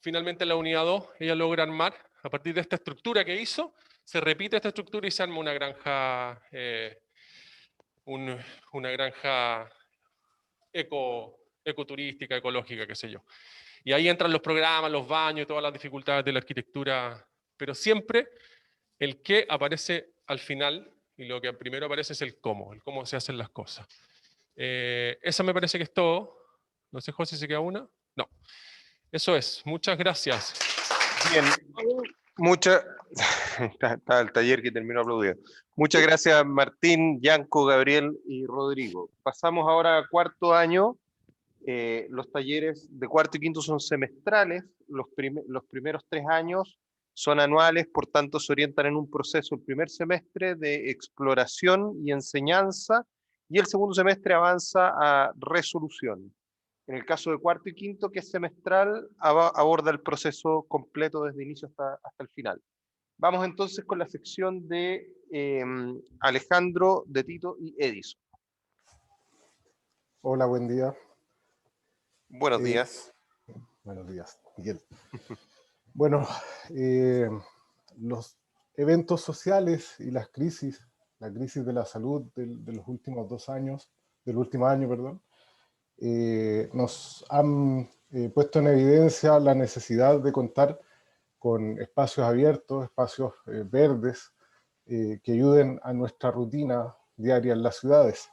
finalmente en la unidad 2, ella logra armar, a partir de esta estructura que hizo, se repite esta estructura y se arma una granja, una granja ecoturística, ecológica, qué sé yo. Y ahí entran los programas, los baños, todas las dificultades de la arquitectura, pero siempre el qué aparece al final, y lo que primero aparece es el cómo se hacen las cosas. Esa me parece que es todo. No sé, José, ¿se queda una? No. Eso es. Muchas gracias. Bien. Está el taller que terminó aplaudiendo. Muchas gracias, Martín, Yanko, Gabriel y Rodrigo. Pasamos ahora a cuarto año. Los talleres de cuarto y quinto son semestrales. Los primeros 3 años son anuales, por tanto se orientan en un proceso el primer semestre de exploración y enseñanza, y el segundo semestre avanza a resolución. En el caso de cuarto y quinto, que es semestral, aborda el proceso completo desde el inicio hasta el final. Vamos entonces con la sección de Alejandro, de Tito y Edison. Hola, buen día. Buenos días. Buenos días, Miguel. Bueno, los eventos sociales y la crisis de la salud de los últimos 2 años, del último año, perdón, nos han puesto en evidencia la necesidad de contar con espacios abiertos, espacios verdes, que ayuden a nuestra rutina diaria en las ciudades.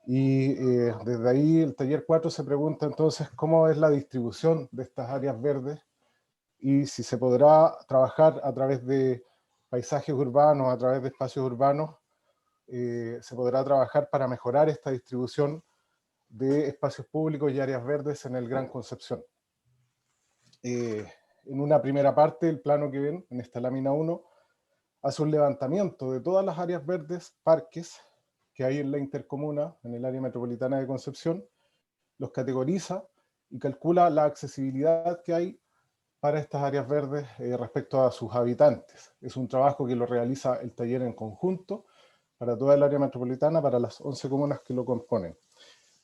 Y desde ahí el taller 4 se pregunta entonces cómo es la distribución de estas áreas verdes y si se podrá trabajar a través de paisajes urbanos, a través de espacios urbanos, se podrá trabajar para mejorar esta distribución de espacios públicos y áreas verdes en el Gran Concepción. En una primera parte, el plano que ven en esta lámina 1 hace un levantamiento de todas las áreas verdes, parques, que hay en la intercomuna, en el área metropolitana de Concepción, los categoriza y calcula la accesibilidad que hay para estas áreas verdes respecto a sus habitantes. Es un trabajo que lo realiza el taller en conjunto para toda el área metropolitana, para las 11 comunas que lo componen.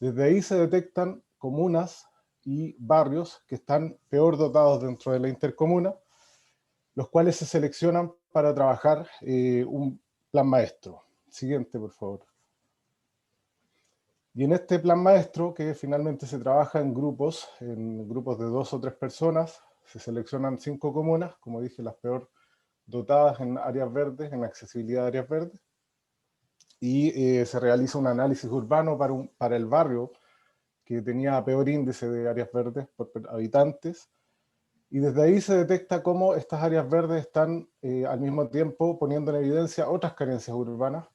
Desde ahí se detectan comunas y barrios que están peor dotados dentro de la intercomuna, los cuales se seleccionan para trabajar un plan maestro. Siguiente, por favor. Y en este plan maestro, que finalmente se trabaja en grupos de 2 o 3 personas, se seleccionan 5 comunas, como dije, las peor dotadas en áreas verdes, en accesibilidad a áreas verdes, y se realiza un análisis urbano para el barrio que tenía peor índice de áreas verdes por habitantes, Y desde ahí se detecta cómo estas áreas verdes están al mismo tiempo poniendo en evidencia otras carencias urbanas,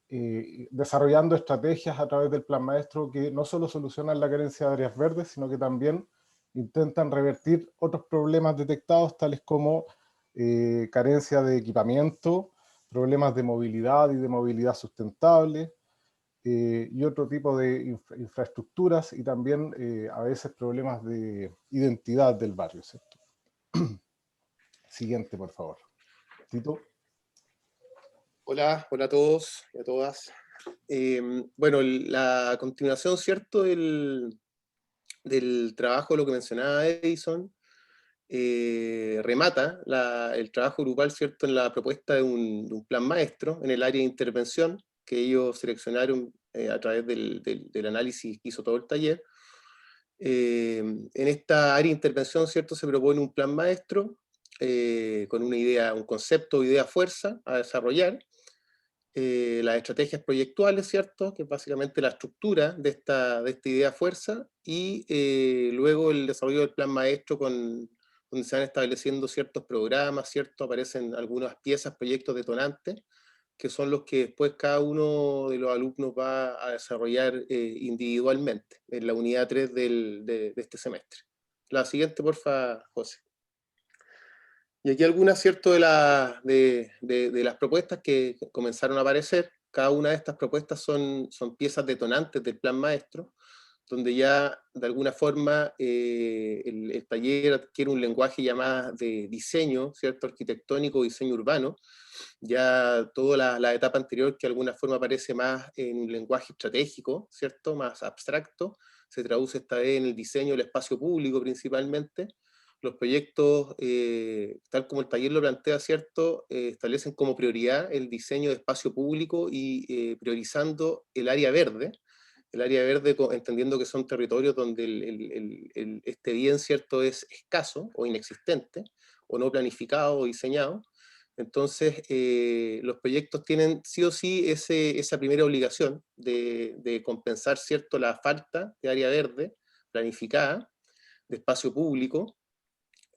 desarrollando estrategias a través del plan maestro que no solo solucionan la carencia de áreas verdes, sino que también intentan revertir otros problemas detectados, tales como carencia de equipamiento, problemas de movilidad y de movilidad sustentable, y otro tipo de infraestructuras, y también a veces problemas de identidad del barrio, ¿cierto? Siguiente, por favor. Tito. Hola, hola a todos y a todas. Bueno, la continuación, ¿cierto?, del trabajo, lo que mencionaba Edison, remata el trabajo grupal, ¿cierto?, en la propuesta de un plan maestro en el área de intervención que ellos seleccionaron a través del análisis que hizo todo el taller. En esta área de intervención, ¿cierto?, se propone un plan maestro con una idea, un concepto o idea fuerza a desarrollar, las estrategias proyectuales, ¿cierto?, que es básicamente la estructura de esta idea fuerza, y luego el desarrollo del plan maestro donde se van estableciendo ciertos programas, ¿cierto?, aparecen algunas piezas, proyectos detonantes, que son los que después cada uno de los alumnos va a desarrollar individualmente, en la unidad 3 de este semestre. La siguiente, porfa, José. Y aquí algunas, ¿cierto?, de las propuestas que comenzaron a aparecer. Cada una de estas propuestas son piezas detonantes del plan maestro, donde ya de alguna forma el taller adquiere un lenguaje ya más de diseño, ¿cierto?, arquitectónico, diseño urbano. Ya toda la etapa anterior, que de alguna forma aparece más en un lenguaje estratégico, ¿cierto?, más abstracto, se traduce esta vez en el diseño del espacio público principalmente. Los proyectos, tal como el taller lo plantea, ¿cierto?, establecen como prioridad el diseño de espacio público y priorizando el área verde, entendiendo que son territorios donde este bien, ¿cierto?, es escaso o inexistente, o no planificado o diseñado. Entonces, los proyectos tienen sí o sí esa primera obligación de compensar, ¿cierto?, la falta de área verde planificada, de espacio público,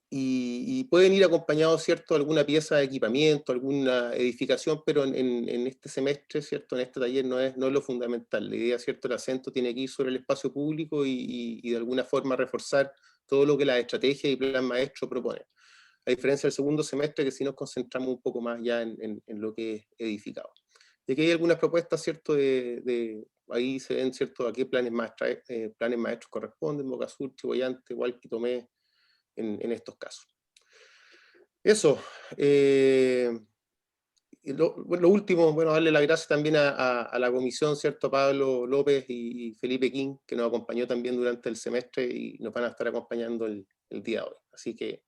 y pueden ir acompañados, ¿cierto?, de alguna pieza de equipamiento, alguna edificación, pero en este semestre, ¿cierto?, en este taller no es lo fundamental. La idea, ¿cierto?, el acento tiene que ir sobre el espacio público y de alguna forma reforzar todo lo que la estrategia y plan maestro propone. A diferencia del segundo semestre, que sí nos concentramos un poco más ya en lo que es edificado. Y aquí hay algunas propuestas, ¿cierto?, ahí se ven, ¿cierto?, a qué planes maestros corresponden: Boca Sur, Chihuayante, Hualqui, Tomé, en estos casos. Eso. Lo último, bueno, darle las gracias también a la comisión, ¿cierto?, Pablo López y Felipe King, que nos acompañó también durante el semestre y nos van a estar acompañando el día de hoy. Así que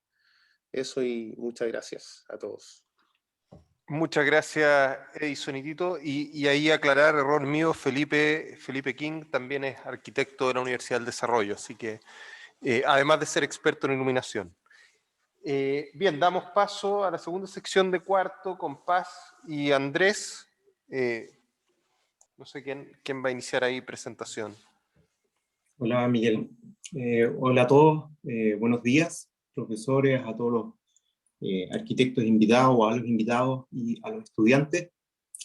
eso, y muchas gracias a todos. Muchas gracias, Edison y Tito. Y ahí aclarar, error mío, Felipe King también es arquitecto de la Universidad del Desarrollo, así que además de ser experto en iluminación. Bien, damos paso a la segunda sección de cuarto con Paz y Andrés. No sé quién va a iniciar ahí presentación. Hola, Miguel. Hola a todos, buenos días, profesores, a todos los arquitectos invitados, a los invitados y a los estudiantes.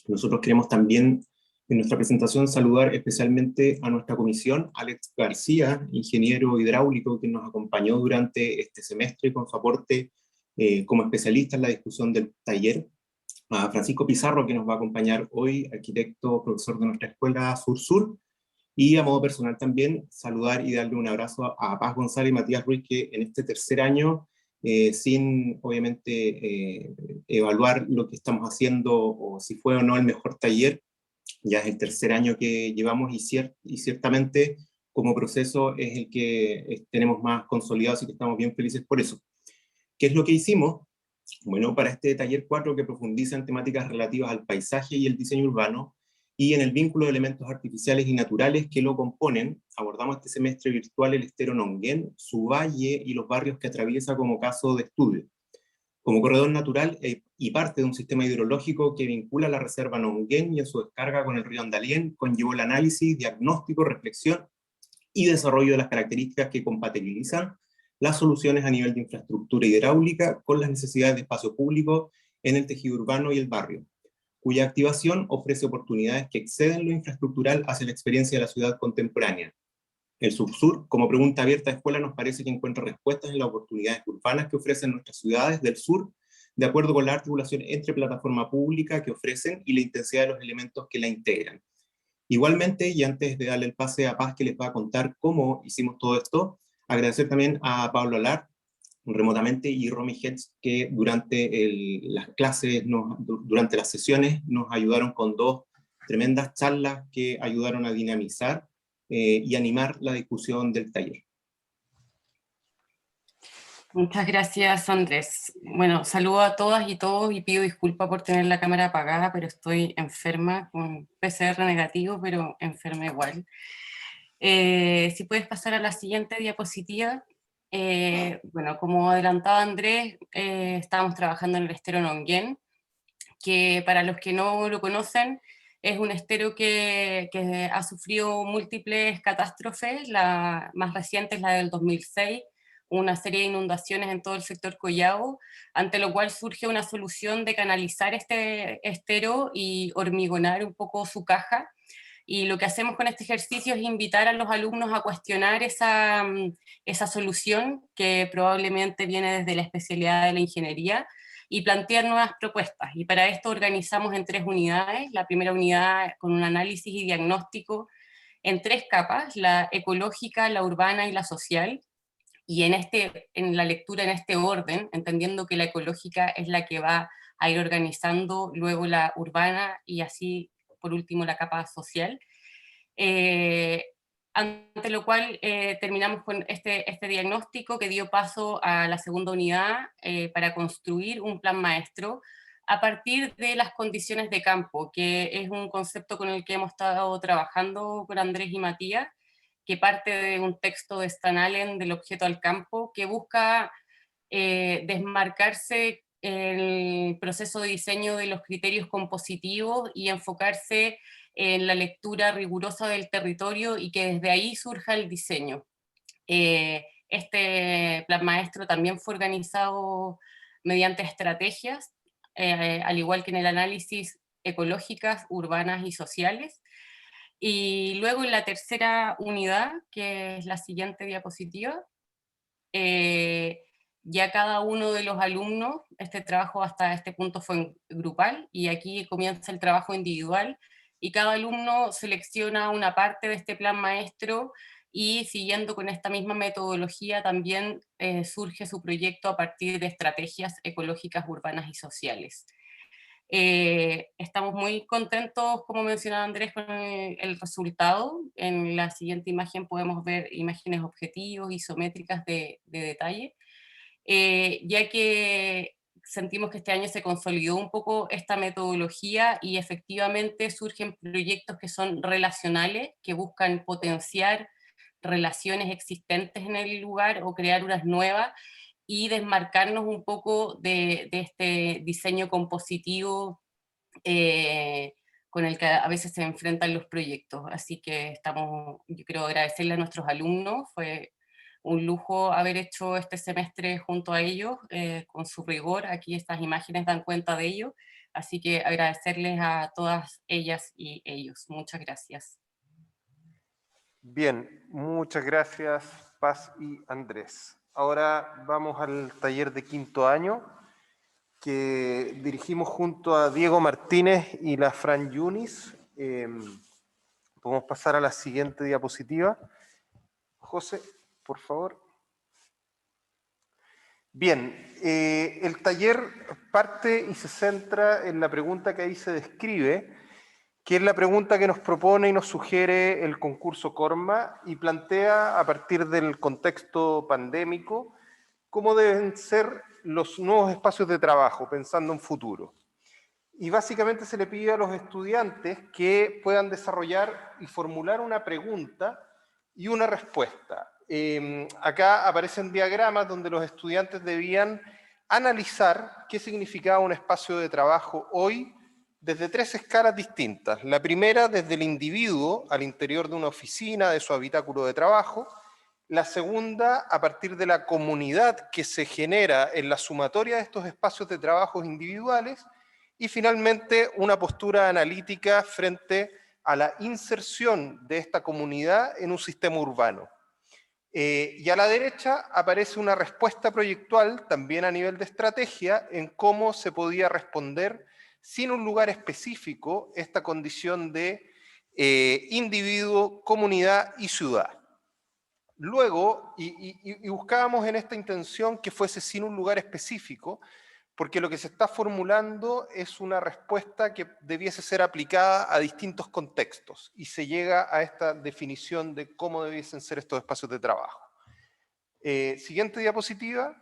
Nosotros queremos también en nuestra presentación saludar especialmente a nuestra comisión, Alex García, ingeniero hidráulico, que nos acompañó durante este semestre con su aporte como especialista en la discusión del taller, a Francisco Pizarro, que nos va a acompañar hoy, arquitecto, profesor de nuestra escuela Sur-Sur, y a modo personal también saludar y darle un abrazo a Paz González y Matías Ruiz, que en este tercer año, sin obviamente evaluar lo que estamos haciendo o si fue o no el mejor taller, ya es el tercer año que llevamos y ciertamente como proceso es el que tenemos más consolidado, así que estamos bien felices por eso. ¿Qué es lo que hicimos? Bueno, para este taller 4 que profundiza en temáticas relativas al paisaje y el diseño urbano y en el vínculo de elementos artificiales y naturales que lo componen, abordamos este semestre virtual el estero Nonguén, su valle y los barrios que atraviesa como caso de estudio. Como corredor natural y parte de un sistema hidrológico que vincula la reserva Nonguén y en su descarga con el río Andalién, conllevó el análisis, diagnóstico, reflexión y desarrollo de las características que compatibilizan las soluciones a nivel de infraestructura hidráulica con las necesidades de espacio público en el tejido urbano y el barrio, cuya activación ofrece oportunidades que exceden lo infraestructural hacia la experiencia de la ciudad contemporánea. El Sur-Sur, como pregunta abierta de escuela, nos parece que encuentra respuestas en las oportunidades urbanas que ofrecen nuestras ciudades del sur, de acuerdo con la articulación entre plataforma pública que ofrecen y la intensidad de los elementos que la integran. Igualmente, y antes de darle el pase a Paz, que les va a contar cómo hicimos todo esto, agradecer también a Pablo Alar, remotamente, y Romy Hetz, que durante las clases, durante las sesiones, nos ayudaron con 2 tremendas charlas que ayudaron a dinamizar y animar la discusión del taller. Muchas gracias, Andrés. Bueno, saludo a todas y todos y pido disculpas por tener la cámara apagada, pero estoy enferma, con PCR negativo, pero enferma igual. Si puedes pasar a la siguiente diapositiva. Bueno, como adelantaba Andrés, estábamos trabajando en el estero Nonguén, que para los que no lo conocen, es un estero que ha sufrido múltiples catástrofes. La más reciente es la del 2006, una serie de inundaciones en todo el sector Collao, ante lo cual surge una solución de canalizar este estero y hormigonar un poco su caja. Y lo que hacemos con este ejercicio es invitar a los alumnos a cuestionar esa solución, que probablemente viene desde la especialidad de la ingeniería, y plantear nuevas propuestas. Y para esto organizamos en 3 unidades. La primera unidad con un análisis y diagnóstico en 3 capas, la ecológica, la urbana y la social. Y en la lectura en este orden, entendiendo que la ecológica es la que va a ir organizando, luego la urbana y así por último la capa social. Ante lo cual terminamos con este diagnóstico que dio paso a la segunda unidad para construir un plan maestro a partir de las condiciones de campo, que es un concepto con el que hemos estado trabajando con Andrés y Matías, que parte de un texto de Stan Allen, del objeto al campo, que busca desmarcarse el proceso de diseño de los criterios compositivos y enfocarse en la lectura rigurosa del territorio y que desde ahí surja el diseño. Este plan maestro también fue organizado mediante estrategias, al igual que en el análisis ecológicas, urbanas y sociales. Y luego en la tercera unidad, que es la siguiente diapositiva, ya cada uno de los alumnos, este trabajo hasta este punto fue grupal, y aquí comienza el trabajo individual, y cada alumno selecciona una parte de este plan maestro, y siguiendo con esta misma metodología también surge su proyecto a partir de estrategias ecológicas, urbanas y sociales. Estamos muy contentos, como mencionaba Andrés, con el resultado. En la siguiente imagen podemos ver imágenes objetivos, isométricas de detalle, ya que sentimos que este año se consolidó un poco esta metodología y efectivamente surgen proyectos que son relacionales, que buscan potenciar relaciones existentes en el lugar o crear unas nuevas, y desmarcarnos un poco de este diseño compositivo con el que a veces se enfrentan los proyectos. Así que yo quiero agradecerle a nuestros alumnos, fue un lujo haber hecho este semestre junto a ellos, con su rigor. Aquí estas imágenes dan cuenta de ello, así que agradecerles a todas ellas y ellos. Muchas gracias. Bien, muchas gracias Paz y Andrés. Ahora vamos al taller de 5º año, que dirigimos junto a Diego Martínez y la Fran Yunis. Podemos pasar a la siguiente diapositiva. José, por favor. Bien, el taller parte y se centra en la pregunta que ahí se describe, que es la pregunta que nos propone y nos sugiere el concurso Corma, y plantea a partir del contexto pandémico cómo deben ser los nuevos espacios de trabajo, pensando en futuro. Y básicamente se le pide a los estudiantes que puedan desarrollar y formular una pregunta y una respuesta. Acá aparecen diagramas donde los estudiantes debían analizar qué significaba un espacio de trabajo hoy desde 3 escalas distintas. La primera, desde el individuo al interior de una oficina, de su habitáculo de trabajo. La segunda, a partir de la comunidad que se genera en la sumatoria de estos espacios de trabajo individuales. Y finalmente, una postura analítica frente a la inserción de esta comunidad en un sistema urbano. Y a la derecha aparece una respuesta proyectual, también a nivel de estrategia, en cómo se podía responder sin un lugar específico esta condición de individuo, comunidad y ciudad. Luego, y buscábamos en esta intención que fuese sin un lugar específico, porque lo que se está formulando es una respuesta que debiese ser aplicada a distintos contextos, y se llega a esta definición de cómo debiesen ser estos espacios de trabajo. Siguiente diapositiva.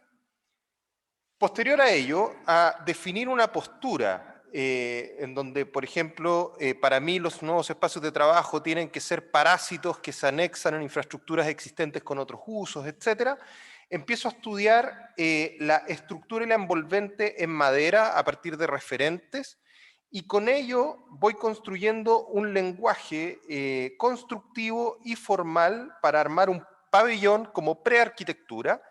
Posterior a ello, a definir una postura en donde, por ejemplo, para mí los nuevos espacios de trabajo tienen que ser parásitos que se anexan en infraestructuras existentes con otros usos, etc. Empiezo a estudiar la estructura y la envolvente en madera a partir de referentes, y con ello voy construyendo un lenguaje constructivo y formal para armar un pabellón como prearquitectura,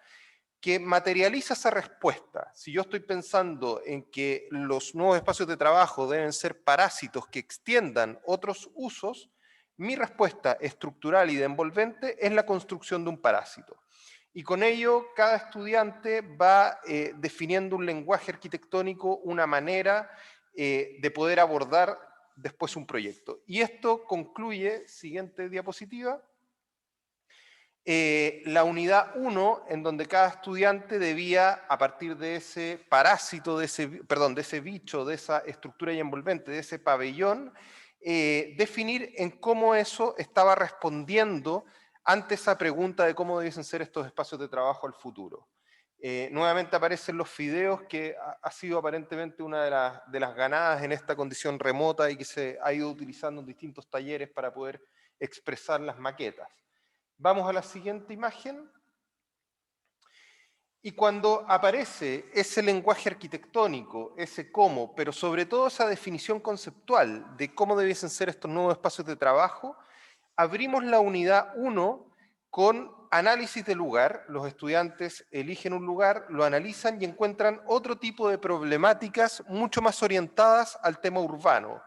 que materializa esa respuesta. Si yo estoy pensando en que los nuevos espacios de trabajo deben ser parásitos que extiendan otros usos, mi respuesta estructural y de envolvente es la construcción de un parásito. Y con ello, cada estudiante va definiendo un lenguaje arquitectónico, una manera de poder abordar después un proyecto. Y esto concluye, siguiente diapositiva, la unidad 1, en donde cada estudiante debía, a partir de ese parásito, de ese bicho, de esa estructura y envolvente, de ese pabellón, definir en cómo eso estaba respondiendo ante esa pregunta de cómo debiesen ser estos espacios de trabajo al futuro. Nuevamente aparecen los fideos, que ha sido aparentemente una de las ganadas en esta condición remota y que se ha ido utilizando en distintos talleres para poder expresar las maquetas. Vamos a la siguiente imagen. Y cuando aparece ese lenguaje arquitectónico, ese cómo, pero sobre todo esa definición conceptual de cómo debiesen ser estos nuevos espacios de trabajo, abrimos la unidad 1 con análisis de lugar. Los estudiantes eligen un lugar, lo analizan y encuentran otro tipo de problemáticas mucho más orientadas al tema urbano.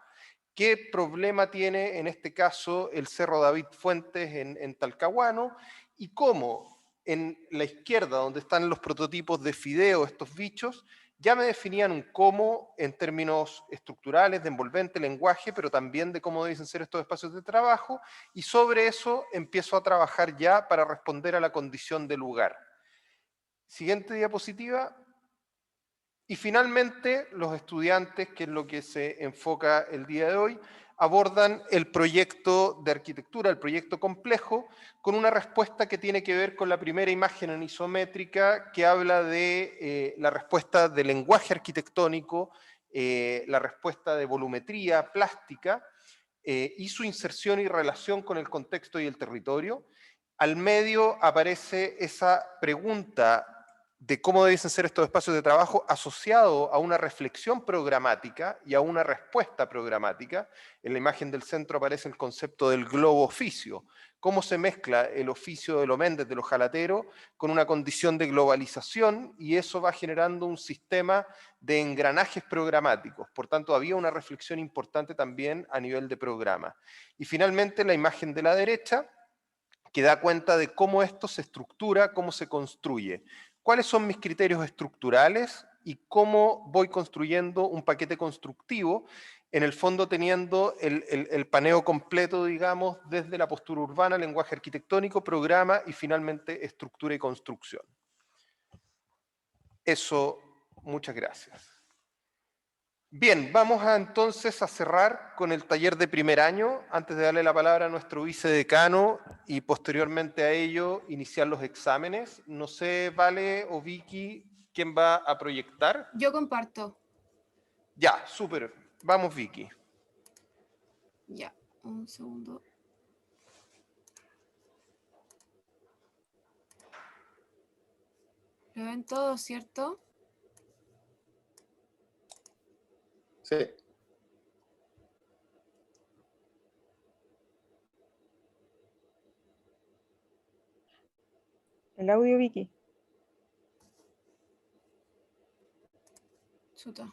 ¿Qué problema tiene en este caso el Cerro David Fuentes en Talcahuano? Y cómo en la izquierda, donde están los prototipos de fideo, estos bichos, ya me definían un cómo en términos estructurales, de envolvente, lenguaje, pero también de cómo deben ser estos espacios de trabajo, y sobre eso empiezo a trabajar ya para responder a la condición de lugar. Siguiente diapositiva. Y finalmente, los estudiantes, que es lo que se enfoca el día de hoy, abordan el proyecto de arquitectura, el proyecto complejo, con una respuesta que tiene que ver con la primera imagen en isométrica, que habla de la respuesta de lenguaje arquitectónico, la respuesta de volumetría plástica, y su inserción y relación con el contexto y el territorio. Al medio aparece esa pregunta de cómo debiesen ser estos espacios de trabajo asociado a una reflexión programática y a una respuesta programática. En la imagen del centro aparece el concepto del globo oficio, cómo se mezcla el oficio de los Méndez, de los Jalateros, con una condición de globalización, y eso va generando un sistema de engranajes programáticos. Por tanto, había una reflexión importante también a nivel de programa. Y finalmente, la imagen de la derecha, que da cuenta de cómo esto se estructura, cómo se construye. ¿Cuáles son mis criterios estructurales y cómo voy construyendo un paquete constructivo? En el fondo teniendo el paneo completo, digamos, desde la postura urbana, lenguaje arquitectónico, programa y finalmente estructura y construcción. Eso, muchas gracias. Bien, vamos entonces a cerrar con el taller de primer año, antes de darle la palabra a nuestro vicedecano y posteriormente a ello iniciar los exámenes. No sé, Vale o Vicky, ¿quién va a proyectar? Yo comparto. Ya, súper. Vamos, Vicky. Ya, un segundo. ¿Lo ven todo, cierto? Sí. El audio, Vicky. Chuta.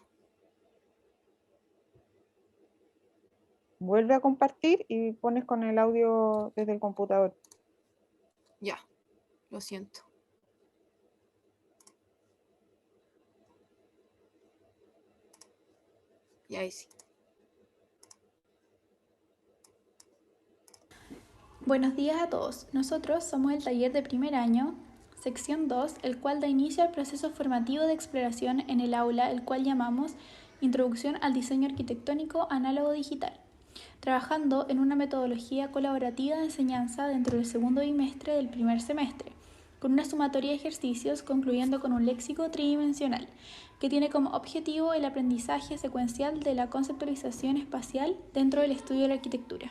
Vuelve a compartir y pones con el audio desde el computador. Ya, lo siento. Y ahí sí. Buenos días a todos. Nosotros somos el taller de primer año, sección 2, el cual da inicio al proceso formativo de exploración en el aula, el cual llamamos Introducción al Diseño Arquitectónico Análogo Digital, trabajando en una metodología colaborativa de enseñanza dentro del segundo bimestre del primer semestre, con una sumatoria de ejercicios concluyendo con un léxico tridimensional, que tiene como objetivo el aprendizaje secuencial de la conceptualización espacial dentro del estudio de la arquitectura.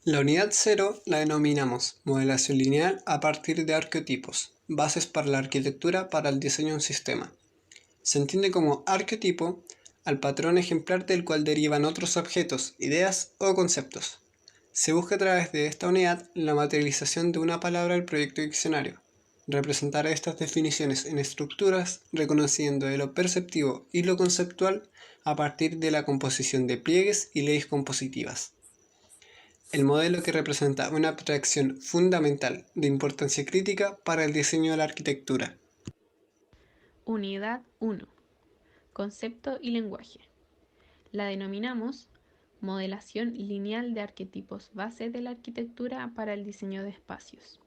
La unidad 0 la denominamos modelación lineal a partir de arquetipos, bases para la arquitectura para el diseño de un sistema. Se entiende como arquetipo al patrón ejemplar del cual derivan otros objetos, ideas o conceptos. Se busca a través de esta unidad la materialización de una palabra del proyecto diccionario, representar estas definiciones en estructuras, reconociendo de lo perceptivo y lo conceptual a partir de la composición de pliegues y leyes compositivas. El modelo que representa una abstracción fundamental de importancia crítica para el diseño de la arquitectura. Unidad 1. Concepto y lenguaje. La denominamos modelación lineal de arquetipos base de la arquitectura para el diseño de espacios.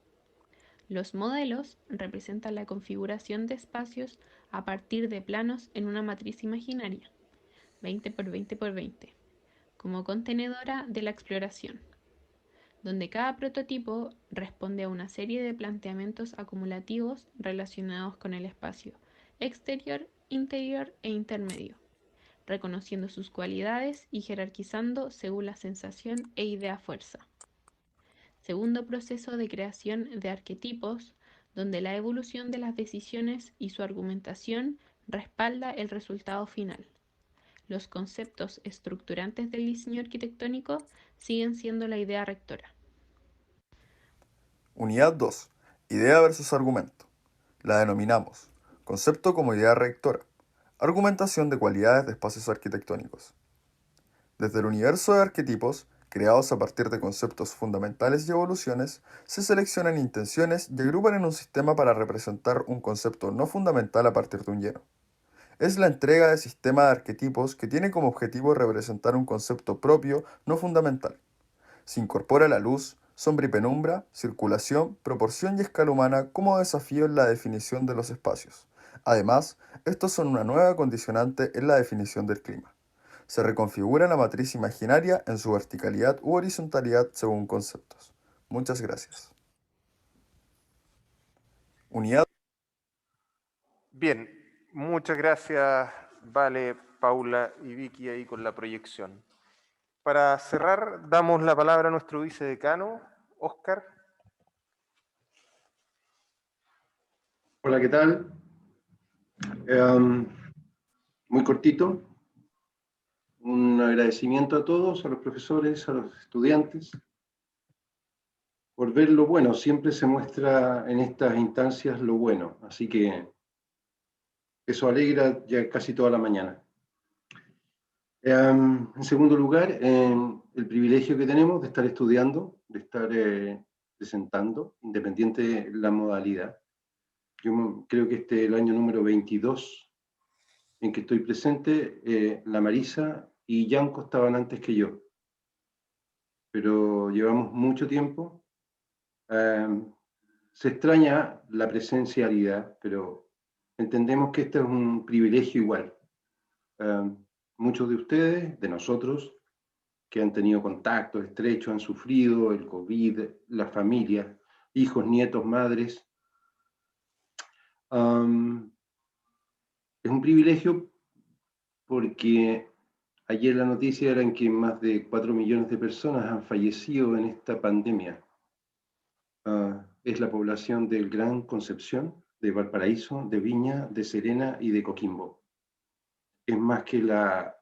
Los modelos representan la configuración de espacios a partir de planos en una matriz imaginaria, 20 por 20 por 20, como contenedora de la exploración, donde cada prototipo responde a una serie de planteamientos acumulativos relacionados con el espacio exterior, interior e intermedio, reconociendo sus cualidades y jerarquizando según la sensación e idea fuerza. Segundo proceso de creación de arquetipos, donde la evolución de las decisiones y su argumentación respalda el resultado final. Los conceptos estructurantes del diseño arquitectónico siguen siendo la idea rectora. Unidad 2. Idea versus argumento. La denominamos concepto como idea rectora. Argumentación de cualidades de espacios arquitectónicos. Desde el universo de arquetipos, creados a partir de conceptos fundamentales y evoluciones, se seleccionan intenciones y agrupan en un sistema para representar un concepto no fundamental a partir de un lleno. Es la entrega de sistema de arquetipos que tiene como objetivo representar un concepto propio no fundamental. Se incorpora la luz, sombra y penumbra, circulación, proporción y escala humana como desafío en la definición de los espacios. Además, estos son una nueva condicionante en la definición del clima. Se reconfigura la matriz imaginaria en su verticalidad u horizontalidad según conceptos. Muchas gracias. Unidad. Bien, muchas gracias, Vale, Paula y Vicky ahí con la proyección. Para cerrar, damos la palabra a nuestro vicedecano, Óscar. Hola, ¿qué tal? Muy cortito. Un agradecimiento a todos, a los profesores, a los estudiantes, por ver lo bueno. Siempre se muestra en estas instancias lo bueno, así que eso alegra ya casi toda la mañana. En segundo lugar, el privilegio que tenemos de estar estudiando, de estar presentando, independiente de la modalidad. Yo creo que este es el año número 22 en que estoy presente. La Marisa y Yanko estaban antes que yo, pero llevamos mucho tiempo. Se extraña la presencialidad, pero entendemos que este es un privilegio igual. Muchos de ustedes, de nosotros, que han tenido contacto estrecho, han sufrido el COVID, la familia, hijos, nietos, madres. Es un privilegio porque ayer la noticia era en que más de 4 millones de personas han fallecido en esta pandemia. Es la población del Gran Concepción, de Valparaíso, de Viña, de Serena y de Coquimbo. Es más que la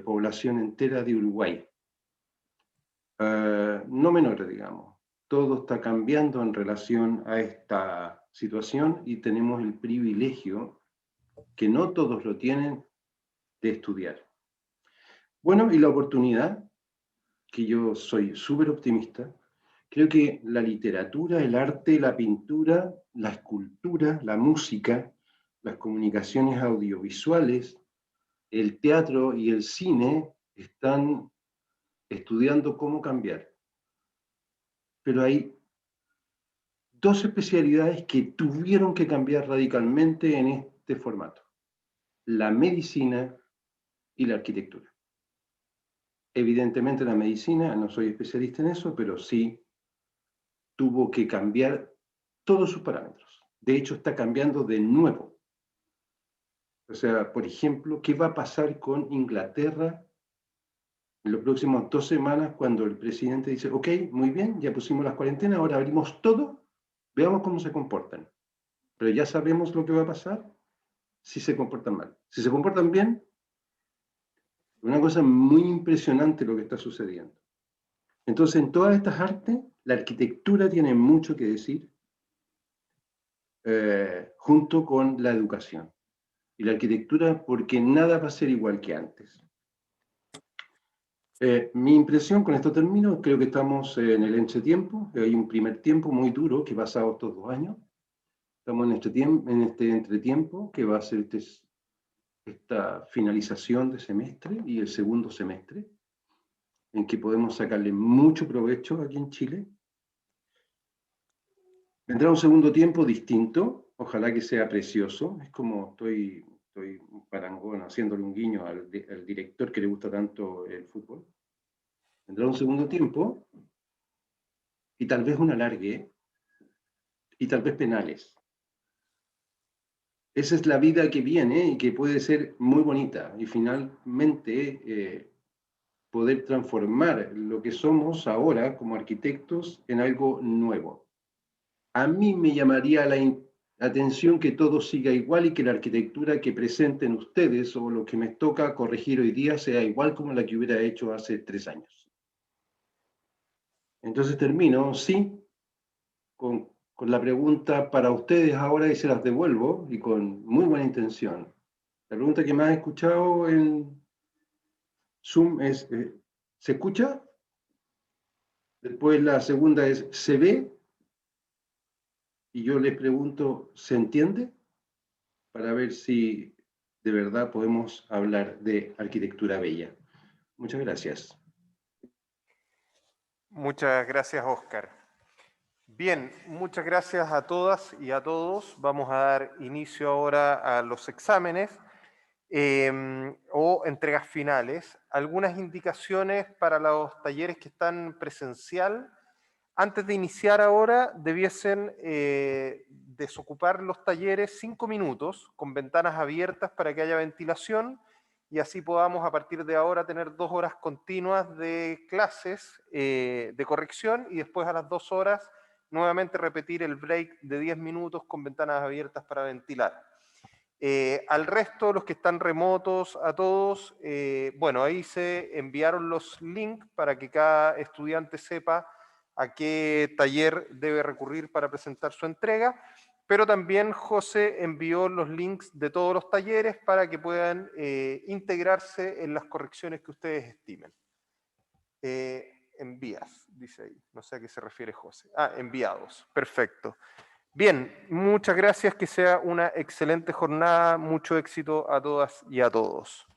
población entera de Uruguay. No menor, digamos. Todo está cambiando en relación a esta situación y tenemos el privilegio, que no todos lo tienen, de estudiar. Bueno, y la oportunidad, que yo soy súper optimista, creo que la literatura, el arte, la pintura, la escultura, la música, las comunicaciones audiovisuales, el teatro y el cine están estudiando cómo cambiar. Pero hay dos especialidades que tuvieron que cambiar radicalmente en este formato: la medicina y la arquitectura. Evidentemente la medicina, no soy especialista en eso, pero sí tuvo que cambiar todos sus parámetros. De hecho, está cambiando de nuevo. O sea, por ejemplo, ¿qué va a pasar con Inglaterra en las próximas 2 semanas cuando el presidente dice, ok, muy bien, ya pusimos las cuarentenas, ahora abrimos todo, veamos cómo se comportan? Pero ya sabemos lo que va a pasar si se comportan mal. Si se comportan bien, una cosa muy impresionante lo que está sucediendo. Entonces, en todas estas artes, la arquitectura tiene mucho que decir, junto con la educación. Y la arquitectura, porque nada va a ser igual que antes. Mi impresión, con esto termino, creo que estamos en el entretiempo. Hay un primer tiempo muy duro que ha pasado estos 2 años. Estamos en este entretiempo que va a ser esta finalización de semestre y el segundo semestre, en que podemos sacarle mucho provecho aquí en Chile. Vendrá un segundo tiempo distinto, ojalá que sea precioso. Es como estoy un parangón haciéndole un guiño al director que le gusta tanto el fútbol. Vendrá un segundo tiempo y tal vez un alargue y tal vez penales. Esa es la vida que viene y que puede ser muy bonita y finalmente poder transformar lo que somos ahora como arquitectos en algo nuevo. A mí me llamaría la atención que todo siga igual y que la arquitectura que presenten ustedes o lo que me toca corregir hoy día sea igual como la que hubiera hecho hace 3 años. Entonces termino, sí, con la pregunta para ustedes ahora y se las devuelvo y con muy buena intención. La pregunta que más he escuchado en Zoom es, ¿se escucha? Después la segunda es, ¿se ve? Y yo les pregunto, ¿se entiende? Para ver si de verdad podemos hablar de arquitectura bella. Muchas gracias. Muchas gracias, Óscar. Bien, muchas gracias a todas y a todos. Vamos a dar inicio ahora a los exámenes o entregas finales. Algunas indicaciones para los talleres que están presencial. Antes de iniciar ahora, debiesen desocupar los talleres 5 minutos con ventanas abiertas para que haya ventilación y así podamos a partir de ahora tener 2 horas continuas de clases de corrección y después a las 2 horas nuevamente repetir el break de 10 minutos con ventanas abiertas para ventilar. Al resto, los que están remotos, a todos, bueno, ahí se enviaron los links para que cada estudiante sepa a qué taller debe recurrir para presentar su entrega, pero también José envió los links de todos los talleres para que puedan integrarse en las correcciones que ustedes estimen. Envías, dice ahí, no sé a qué se refiere José. Ah, enviados, perfecto. Bien, muchas gracias, que sea una excelente jornada, mucho éxito a todas y a todos.